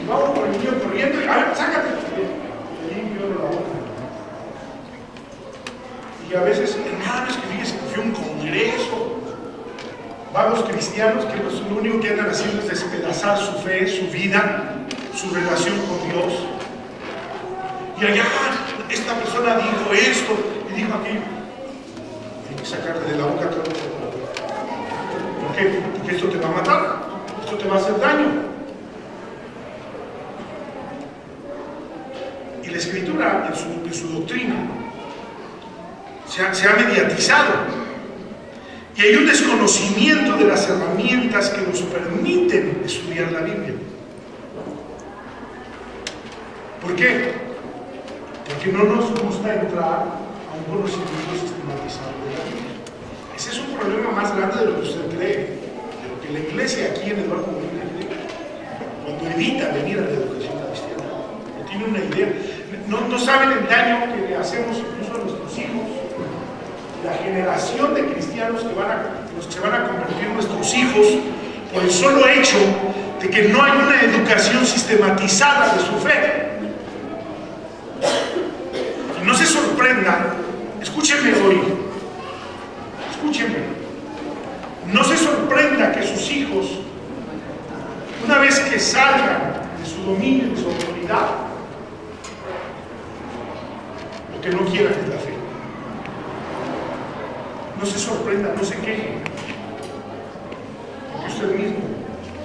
Y vamos por el niño corriendo y, a ver, sácate, le limpio de la boca. Y a veces, hermanos, que fíjense que fui a un congreso vagos cristianos que lo único que andan haciendo es despedazar su fe, su vida, su relación con Dios. Y allá, esta persona dijo esto y dijo aquello. Hay que sacarle de la boca todo. ¿Por qué? Porque esto te va a matar, esto te va a hacer daño. Y la Escritura, en su doctrina, se ha mediatizado. Y hay un desconocimiento de las herramientas que nos permiten estudiar la Biblia. ¿Por qué? Porque no nos gusta entrar a un conocimiento sistematizado de la Biblia. Ese es un problema más grande de lo que usted cree, de lo que la iglesia aquí en Eduardo Molina cree. Cuando evita venir a la educación cristiana, no tiene una idea. No saben el daño que le hacemos incluso a nuestros hijos. La generación de cristianos que se van a convertir en nuestros hijos por el solo hecho de que no hay una educación sistematizada de su fe. Y no se sorprenda, escúchenme hoy, escúchenme, no se sorprenda que sus hijos, una vez que salgan de su dominio, de su autoridad, lo que no quieran es la fe. No se sorprenda, no se queje, porque usted mismo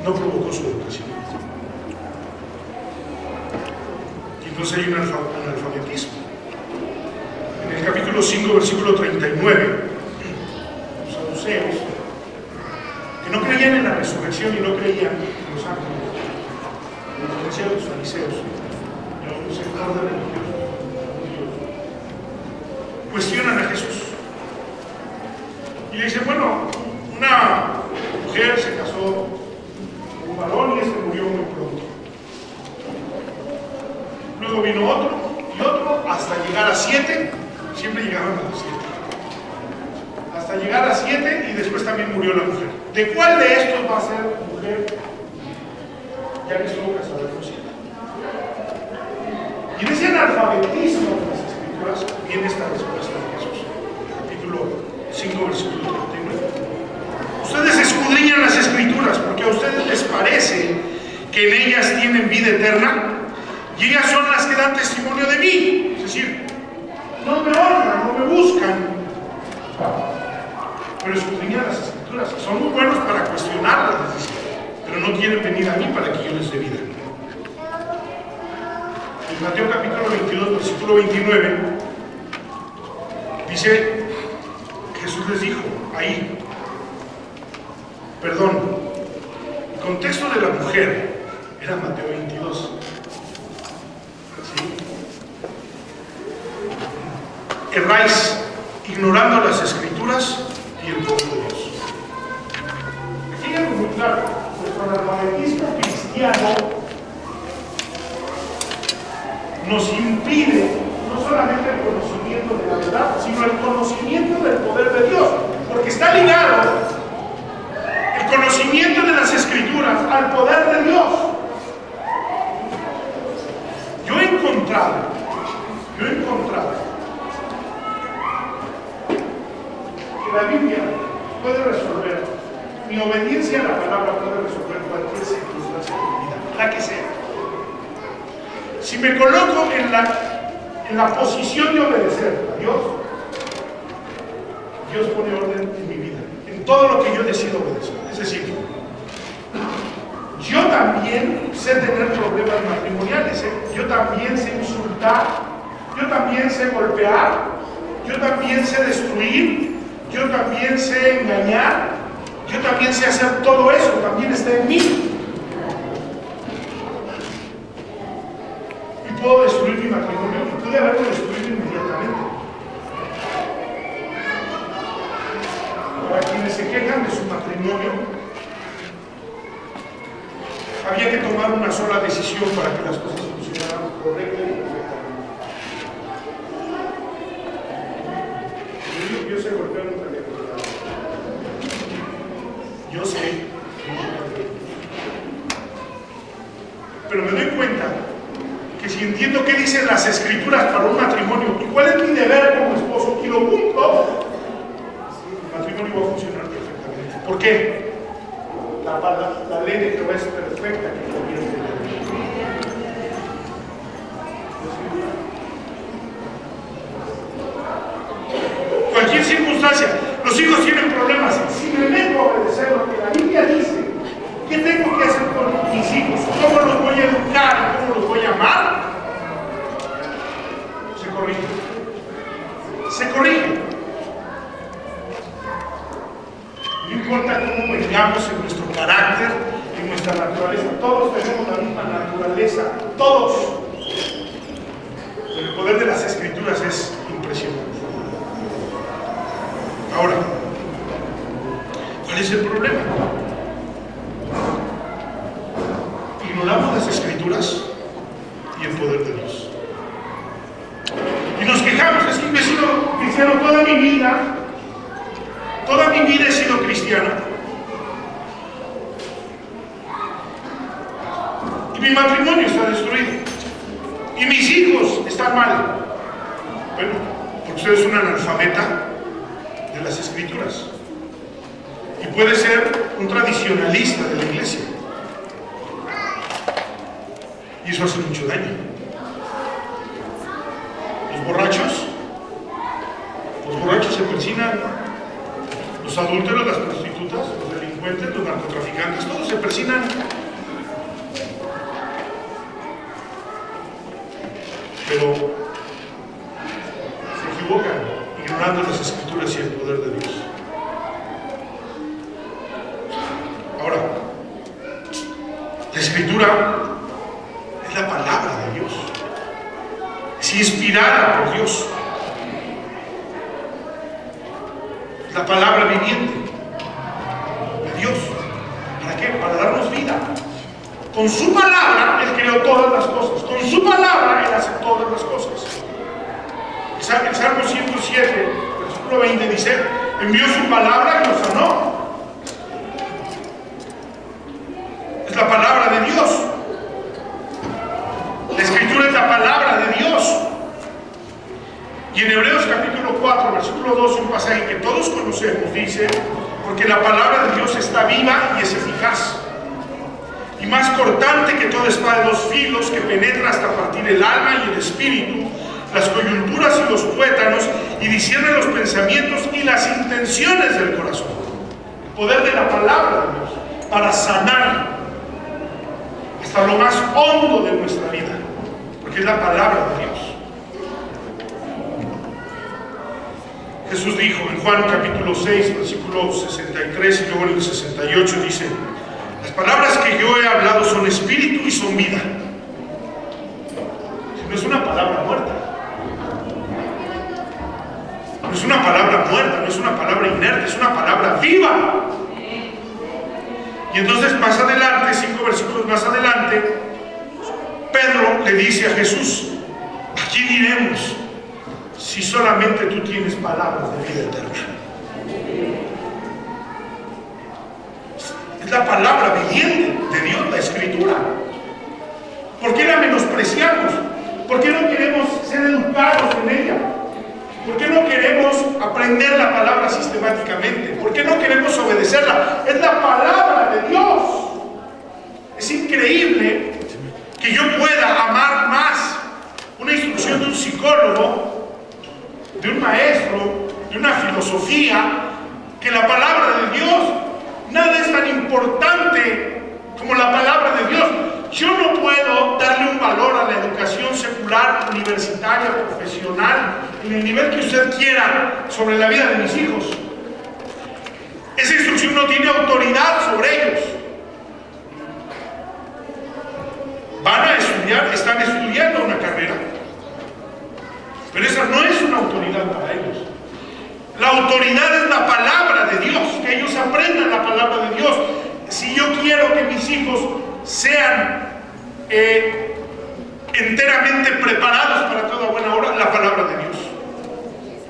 no provocó su educación. Y entonces hay un analfabetismo. En el capítulo 5, versículo 39, los saduceos, que no creían en la resurrección y no creían en los ángeles, los fariseos, los sectores religiosos, cuestionan a Jesús. Y le dicen, bueno, una mujer se casó con un varón y este murió muy pronto. Luego vino otro y otro hasta llegar a 7. Siempre llegaban a los 7. Hasta llegar a 7 y después también murió la mujer. ¿De cuál de estos va a ser mujer? Ya que estuvo casada con 7. Y en ese analfabetismo de las Escrituras viene esta respuesta de Jesús. Capítulo 5, versículo 39. Ustedes escudriñan las Escrituras porque a ustedes les parece que en ellas tienen vida eterna y ellas son las que dan testimonio de mí. Es decir, no me honran, no me buscan, pero escudriñan las Escrituras. Son muy buenos para cuestionarlas, pero no quieren venir a mí para que yo les dé vida. En Mateo capítulo 22, versículo 29, dice, Jesús les dijo, ahí, perdón, el contexto de la mujer era Mateo 22. ¿Sí? Erráis ignorando las Escrituras y el poder de Dios. Aquí es muy claro, nuestro analfabetismo cristiano nos impide no solamente el conocimiento de la verdad, sino el conocimiento del poder de Dios, porque está ligado el conocimiento de las Escrituras al poder de Dios. Yo he encontrado que la Biblia puede resolver, mi obediencia a la palabra puede resolver cualquier circunstancia de mi vida, la que sea. Si me coloco en la posición de obedecer a Dios, Dios pone orden en mi vida, en todo lo que yo decido obedecer. Es decir, yo también sé tener problemas matrimoniales, yo también sé insultar, yo también sé golpear, yo también sé destruir, yo también sé engañar, yo también sé hacer todo eso, también está en mí. Y puedo destruir mi matrimonio, y pude haberlo destruido inmediatamente. Para quienes se quejan de su matrimonio, había que tomar una sola decisión para que las cosas funcionaran correctamente y perfectamente. Yo sé golpear un teléfono. Yo sé. Pero me doy cuenta que si entiendo qué dicen las Escrituras para un matrimonio y cuál es mi deber como esposo y lo cumplo, el matrimonio va a funcionar perfectamente. ¿Por qué? La ley de Jehová es perfecta que convierte en él. Cualquier circunstancia, los hijos tienen problemas. Si me meto a obedecer lo que la Biblia dice, ¿qué tengo que hacer con mis hijos? ¿Cómo los voy a educar? ¿Cómo los voy a amar? Se corrige. Se corrige. No importa cómo vengamos en nuestro carácter, en nuestra naturaleza. Todos tenemos la misma naturaleza. Todos. El poder de las Escrituras es impresionante. Ahora, ¿cuál es el problema? Ignoramos las Escrituras y el poder de Dios. Y nos quejamos, es que yo he sido cristiano toda mi vida. Toda mi vida he sido cristiano. Y mi matrimonio está destruido. Y mis hijos están mal. Bueno, porque usted es un analfabeta de las Escrituras. Y puede ser un tradicionalista de la iglesia. Y eso hace mucho daño. Los borrachos se persinan. Los adúlteros, las prostitutas, los delincuentes, los narcotraficantes, todos se persinan. Pero se equivocan ignorando las Escrituras y el poder de Dios. Ahora, la Escritura es la palabra de Dios. Es inspirada por Dios. Es la palabra viviente de Dios. ¿Para qué? Para darnos vida. Con su palabra Él creó todas las cosas. Con su palabra Él hace todas las cosas. El Salmo 107, versículo 20 dice: envió su palabra y nos sanó. Es la palabra de Dios. La Escritura es la palabra de Dios. Y en Hebreos capítulo 4, versículo 12, un pasaje que todos conocemos, dice: porque la palabra de Dios está viva y es eficaz, y más cortante que toda espada de dos filos, que penetra hasta partir el alma y el espíritu, las coyunturas y los tuétanos, y discierne los pensamientos y las intenciones del corazón. El poder de la palabra de Dios para sanar hasta lo más hondo de nuestra vida, porque es la palabra de Dios. Jesús dijo en Juan capítulo 6, versículo 63 y luego en el 68 dice: las palabras que yo he hablado son espíritu y son vida. No es una palabra muerta. No es una palabra muerta, no es una palabra inerte, es una palabra viva. Y entonces más adelante, 5 versículos más adelante, Pedro le dice a Jesús: ¿a quién iremos si solamente tú tienes palabras de vida eterna? Es la palabra viviente de Dios, la Escritura. ¿Por qué la menospreciamos? ¿Por qué no queremos ser educados en ella? ¿Por qué no queremos aprender la palabra sistemáticamente? ¿Por qué no queremos obedecerla? Es la palabra de Dios. Es increíble que yo pueda amar más una instrucción de un psicólogo, de un maestro, de una filosofía, que la palabra de Dios. Nada es tan importante como la palabra de Dios. Yo no puedo darle un valor a la educación secular, universitaria, profesional, en el nivel que usted quiera, sobre la vida de mis hijos. Esa instrucción no tiene autoridad sobre ellos. Van a estudiar, están estudiando una carrera, pero esa no es una autoridad para ellos. La autoridad es la palabra de Dios, que ellos aprendan la palabra de Dios. Si yo quiero que mis hijos sean enteramente preparados para toda buena obra, la palabra de Dios.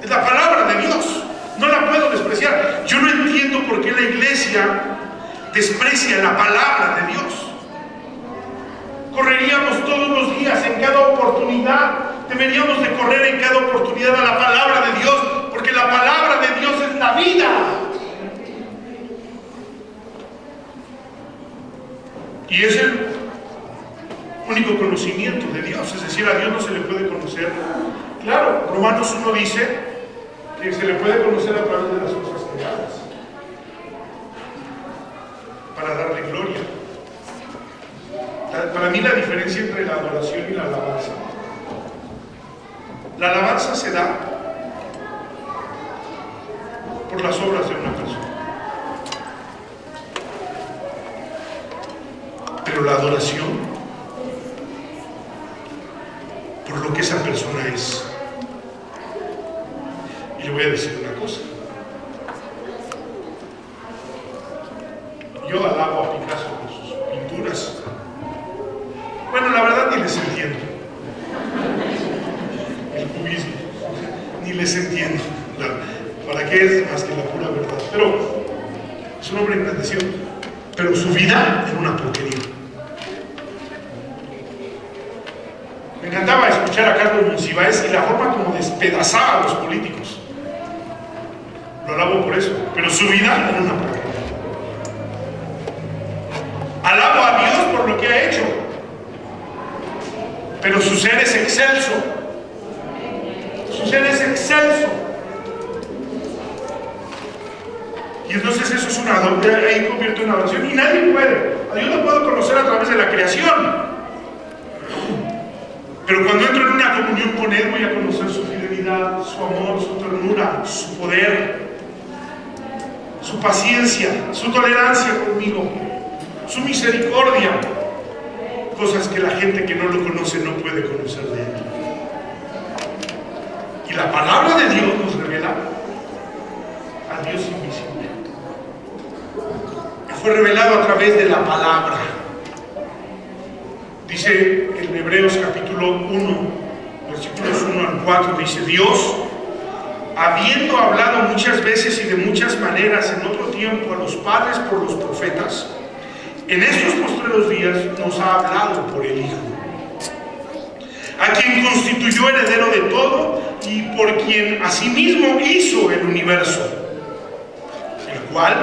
Es la palabra de Dios. No la puedo despreciar. Yo no entiendo por qué la iglesia desprecia la palabra de Dios. Correríamos todos los días, en cada oportunidad. Deberíamos de correr en cada oportunidad a la palabra de Dios, porque la palabra de Dios es la vida. Y es el único conocimiento de Dios, es decir, a Dios no se le puede conocer. Claro, Romanos 1 dice que se le puede conocer a través de las cosas creadas, para darle gloria. Para mí la diferencia entre la adoración y la alabanza. La alabanza se da por las obras de una persona. Pero la adoración, por lo que esa persona es. Y le voy a decir una cosa. Yo alabo a Picasso por sus pinturas. Bueno, la verdad ni les entiendo. El cubismo, ni les entiendo. ¿Para qué es más que la pura verdad? Pero es un hombre engrandecido. Pero su vida era una porquería. Me encantaba escuchar a Carlos Monsiváis y la forma como despedazaba a los políticos. Lo alabo por eso, pero su vida era una porquería. Alabo a Dios por lo que ha hecho, pero su ser es excelso. Su ser es excelso. Y entonces eso es una adoración, ahí convierte en una adoración. Y nadie puede. A Dios lo puedo conocer a través de la creación. Pero cuando entro en una comunión con Él, voy a conocer su fidelidad, su amor, su ternura, su poder, su paciencia, su tolerancia conmigo, su misericordia. Cosas que la gente que no lo conoce no puede conocer de Él. Y la palabra de Dios nos revela a Dios invisible. Fue revelado a través de la palabra. Dice en Hebreos capítulo 1, versículos 1 al 4, dice: Dios, habiendo hablado muchas veces y de muchas maneras en otro tiempo a los padres por los profetas, en estos postreros días nos ha hablado por el Hijo, a quien constituyó heredero de todo y por quien asimismo hizo el universo, el cual,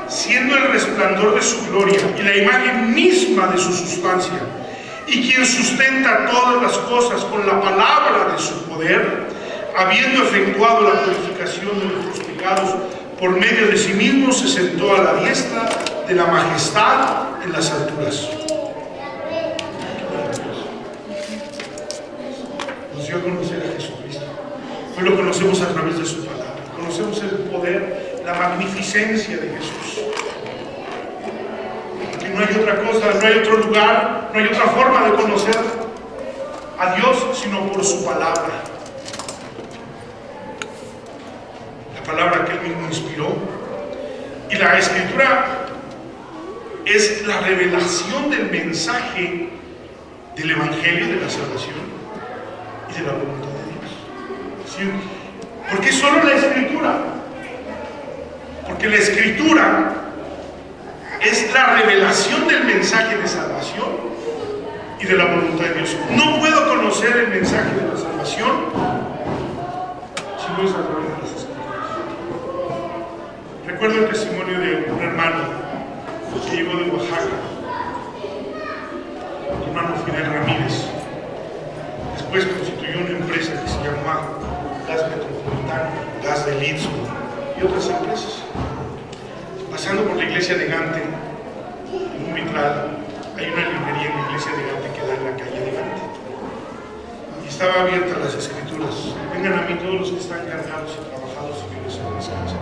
siendo el resplandor de su gloria y la imagen misma de su sustancia, y quien sustenta todas las cosas con la palabra de su poder, habiendo efectuado la purificación de nuestros pecados por medio de sí mismo, se sentó a la diestra de la majestad en las alturas. Nos dio a conocer a Jesucristo. Hoy lo conocemos a través de su palabra. Conocemos el poder, la magnificencia de Jesús. Porque no hay otra cosa, no hay otro lugar, no hay otra forma de conocer a Dios sino por su palabra. La palabra que Él mismo inspiró. Y la Escritura es la revelación del mensaje del Evangelio, de la salvación y de la voluntad de Dios. ¿Sí? ¿Por qué solo la Escritura? Porque la Escritura es la revelación del mensaje de salvación y de la voluntad de Dios. No puedo conocer el mensaje de la salvación si no es a través de las Escrituras. Recuerdo el testimonio de un hermano que llegó de Oaxaca, el hermano Fidel Ramírez. Después constituyó una empresa que se llamaba Gas Metropolitano, Gas del Istmo y otras empresas. Pasando por la iglesia de Gante, en un vitral, hay una librería en la iglesia de Gante que da en la calle de Gante. Y estaba abierta las Escrituras. Vengan a mí todos los que están cargados y trabajados y que no se descansan.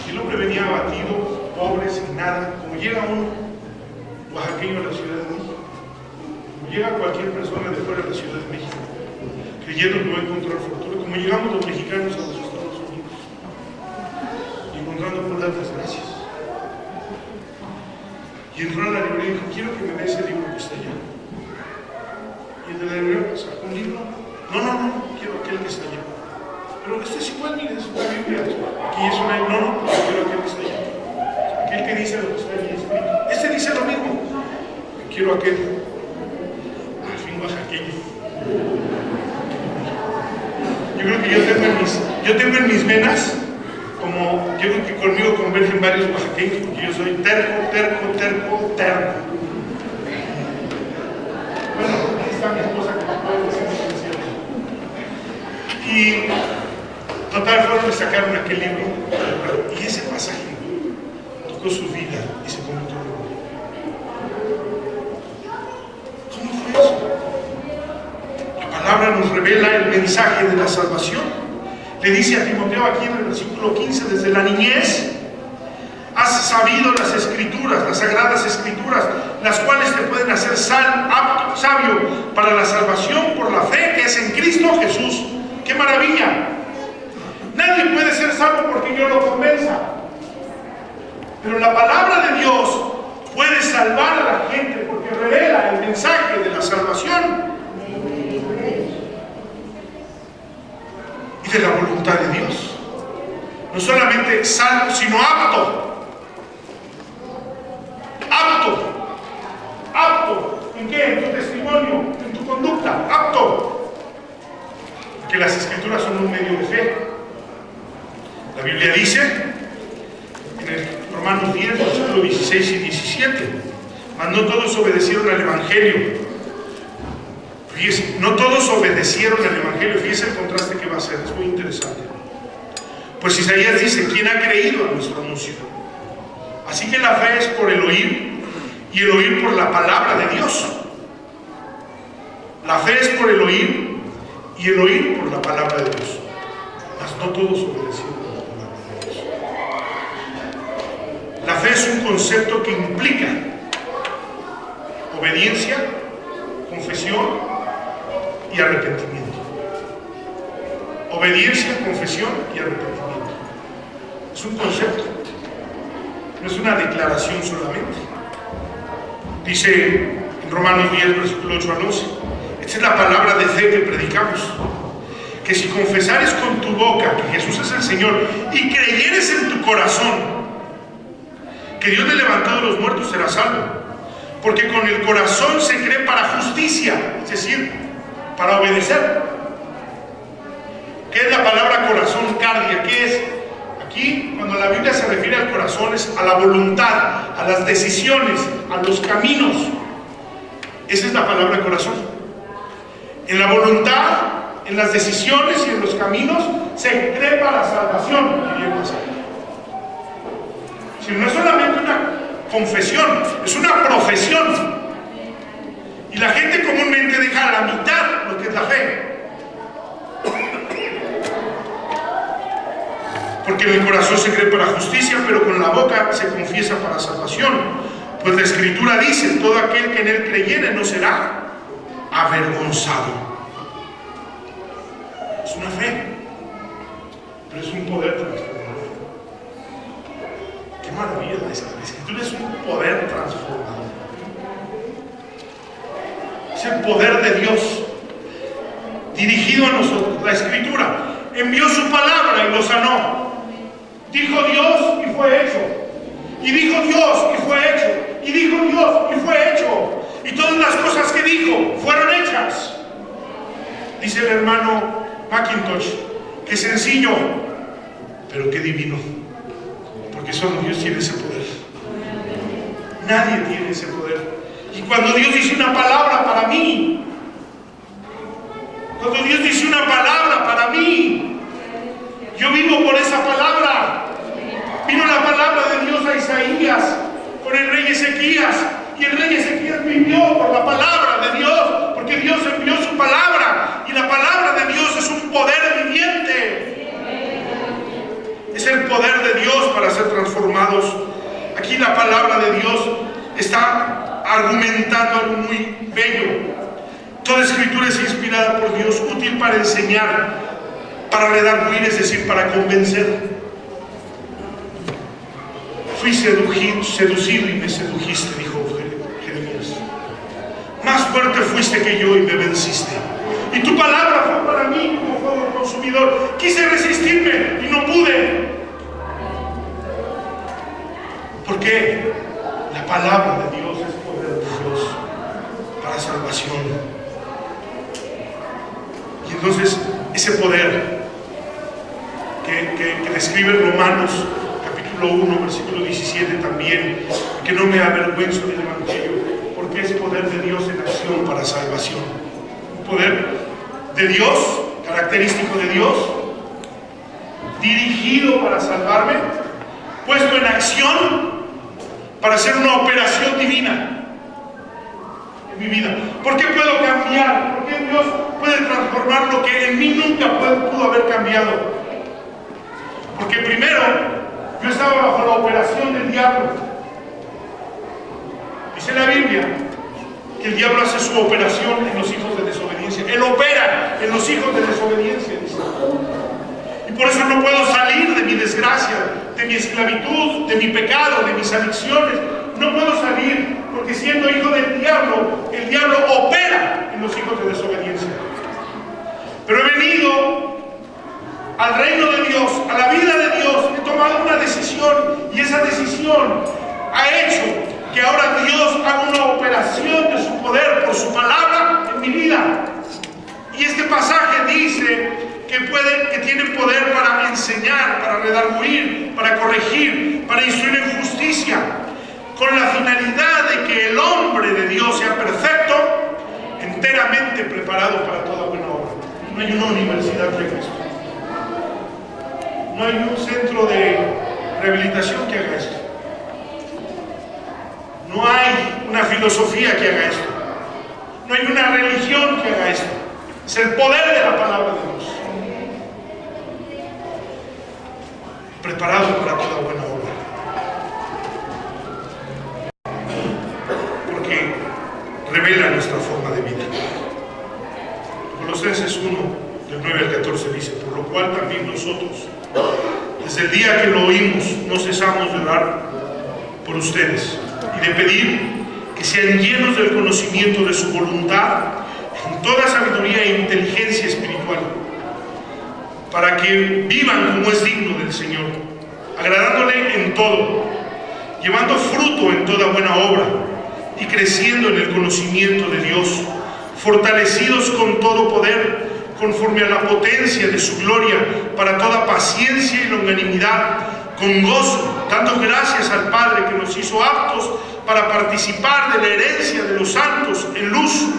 Y el hombre venía abatido, pobre, sin nada, como llega un oaxaqueño a la Ciudad de México, como llega cualquier persona de fuera de la Ciudad de México, creyendo que va a encontrar fortuna, como llegamos los mexicanos a los Estados Unidos, y encontrando puras desgracias. Y entró a la librería y dijo: quiero que me dé ese libro que está allá. Y el de la librería sacó un libro. No, quiero aquel que está allá. Pero este es igual, mire, es una Biblia. Aquí es una. No, quiero aquel que está allá. Aquel que dice lo que está allí escrito. Este dice lo mismo. Quiero aquel. Al fin oaxaqueño. Yo creo que yo tengo en mis venas, como yo creo que conmigo convergen varios oaxaqueños, porque yo soy terco. está mi esposa que me puede decir que es cierto. Y total fueron y sacaron aquel libro. Y ese pasaje tocó su vida y se convirtió en hombre. ¿Cómo fue eso? La palabra nos revela el mensaje de la salvación. Le dice a Timoteo aquí en el versículo 15, desde la niñez has sabido las escrituras, las sagradas escrituras, las cuales te pueden hacer sabio para la salvación por la fe que es en Cristo Jesús. ¡Qué maravilla! Nadie puede ser salvo porque yo lo convenza. Pero la palabra de Dios puede salvar a la gente porque revela el mensaje de la salvación y de la voluntad de Dios. No solamente salvo, sino apto. Apto. ¿En qué? En tu testimonio, en tu conducta. Apto. Porque las escrituras son un medio de fe. La Biblia dice en el Romanos 10, versículos 16 y 17, mas no todos obedecieron al Evangelio. Fíjese, no todos obedecieron al Evangelio. Fíjese el contraste que va a hacer, es muy interesante. Pues Isaías dice, ¿quién ha creído a nuestro anuncio? Así que la fe es por el oír, y el oír por la palabra de Dios. La fe es por el oír, y el oír por la palabra de Dios. Mas no todos obedecieron a la palabra de Dios. La fe es un concepto que implica obediencia, confesión y arrepentimiento. Obediencia, confesión y arrepentimiento. Es un concepto, no es una declaración solamente. Dice en Romanos 10, versículo 8 al 11, esta es la palabra de fe que predicamos, que si confesares con tu boca que Jesús es el Señor y creyeres en tu corazón que Dios le levantó de los muertos, serás salvo. Porque con el corazón se cree para justicia, es decir, para obedecer. ¿Qué es la palabra corazón? Cardia. ¿Qué es? Aquí, cuando la Biblia se refiere al corazón, es a la voluntad, a las decisiones, a los caminos. Esa es la palabra corazón. En la voluntad, en las decisiones y en los caminos se cree para la salvación. Si no es solamente una confesión, es una profesión. Y la gente comúnmente deja a la mitad lo que es la fe. Porque en el corazón se cree para justicia, pero con la boca se confiesa para salvación. Pues la Escritura dice, todo aquel que en él creyere no será avergonzado. Es una fe, pero es un poder transformador. Qué maravilla la Escritura, es un poder transformador. Es el poder de Dios dirigido a nosotros. La Escritura envió su palabra y lo sanó. Dijo Dios y fue hecho. Y dijo Dios y fue hecho. Y dijo Dios y fue hecho. Y todas las cosas que dijo fueron hechas. Dice el hermano McIntosh, qué sencillo, pero qué divino. Porque solo Dios tiene ese poder. Nadie tiene ese poder. Y cuando Dios dice una palabra para mí, cuando Dios dice una palabra para mí, yo vivo por esa palabra. Vino la palabra de Dios a Isaías con el rey Ezequías, y el rey Ezequías vivió por la palabra de Dios, porque Dios envió su palabra, y la palabra de Dios es un poder viviente. Es el poder de Dios para ser transformados. Aquí la palabra de Dios está argumentando algo muy bello. Toda escritura es inspirada por Dios, útil para enseñar, para redarguir, es decir, para convencer. Fui seducido y me sedujiste, dijo Jeremías. Más fuerte fuiste que yo y me venciste. Y tu palabra fue para mí como fuego consumidor. Quise resistirme y no pude. Porque la palabra de Dios es poder de Dios para salvación. Y entonces ese poder que describe Romanos capítulo 1 versículo 17 también, que no me avergüenzo del Evangelio, porque es poder de Dios en acción para salvación. poder de Dios, característico de Dios, dirigido para salvarme, puesto en acción para hacer una operación divina en mi vida. ¿Por qué puedo cambiar? ¿Por qué Dios puede transformar lo que en mí nunca pudo haber cambiado? Porque primero, yo estaba bajo la operación del diablo. Dice la Biblia que el diablo hace su operación en los hijos de desobediencia. Él opera en los hijos de desobediencia, dice. Y por eso no puedo salir de mi desgracia, de mi esclavitud, de mi pecado, de mis adicciones. No puedo salir porque siendo hijo del diablo, el diablo opera en los hijos de desobediencia. Pero he venido al reino de Dios, a la vida de Dios, he tomado una decisión y esa decisión ha hecho que ahora Dios haga una operación de su poder por su palabra en mi vida. Y este pasaje dice que tiene poder para enseñar, para redarguir, para corregir, para instruir en justicia, con la finalidad de que el hombre de Dios sea perfecto, enteramente preparado para toda buena obra. No hay una universidad de Cristo. No hay un centro de rehabilitación que haga esto. No hay una filosofía que haga esto. No hay una religión que haga esto. Es el poder de la palabra de Dios. Preparado para toda buena obra. Porque revela nuestra forma de vida. Colosenses 1, del 9 al 14 dice: por lo cual también nosotros, desde el día que lo oímos, no cesamos de orar por ustedes y de pedir que sean llenos del conocimiento de su voluntad en toda sabiduría e inteligencia espiritual, para que vivan como es digno del Señor, agradándole en todo, llevando fruto en toda buena obra y creciendo en el conocimiento de Dios, fortalecidos con todo poder conforme a la potencia de su gloria, para toda paciencia y longanimidad, con gozo, dando gracias al Padre que nos hizo aptos para participar de la herencia de los santos en luz,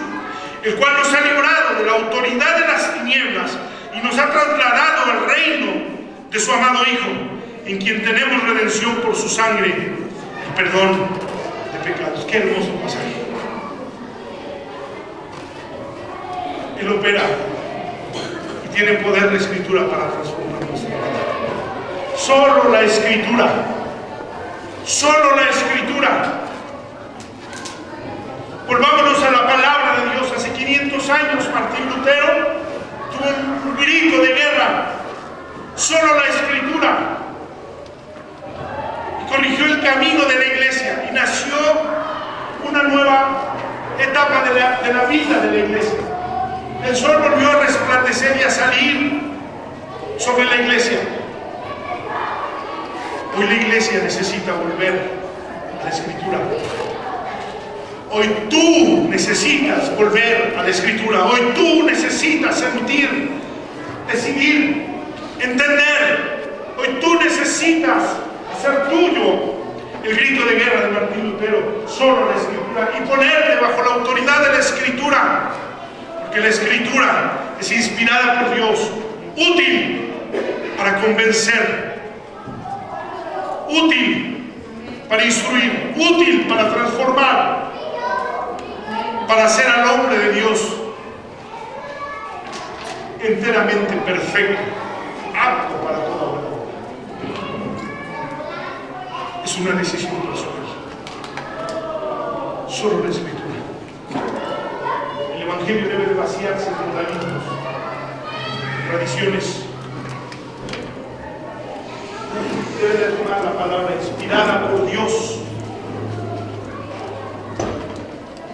el cual nos ha librado de la autoridad de las tinieblas y nos ha trasladado al reino de su amado Hijo, en quien tenemos redención por su sangre, el perdón de pecados. Qué hermoso pasaje. Él opera y tiene poder de Escritura para transformar nuestra vida. Solo la Escritura, solo la Escritura. Volvámonos a la palabra de Dios. Hace 500 años Martín Lutero tuvo un grito de guerra. Solo la Escritura. Y corrigió el camino de la iglesia y nació una nueva etapa de la vida de la iglesia. El sol volvió a resplandecer y a salir sobre la iglesia. Hoy la iglesia necesita volver a la Escritura. Hoy tú necesitas volver a la Escritura. Hoy tú necesitas sentir, decidir, entender. Hoy tú necesitas hacer tuyo el grito de guerra de Martín Lutero, solo la Escritura, y ponerte bajo la autoridad de la Escritura. Porque la Escritura es inspirada por Dios, útil para convencer, útil para instruir, útil para transformar, para hacer al hombre de Dios enteramente perfecto, apto para toda obra. Es una decisión personal. Solo la Escritura. El Evangelio debe de vaciarse de legalismos, tradiciones. Debe de tomar la palabra inspirada por Dios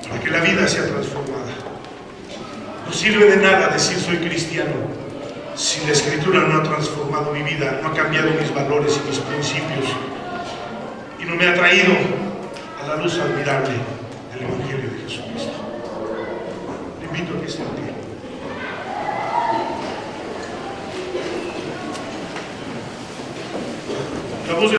para que la vida sea transformada. No sirve de nada decir soy cristiano si la Escritura no ha transformado mi vida, no ha cambiado mis valores y mis principios y no me ha traído a la luz admirable del Evangelio de Jesucristo. Le invito a que esté en pie. La voz de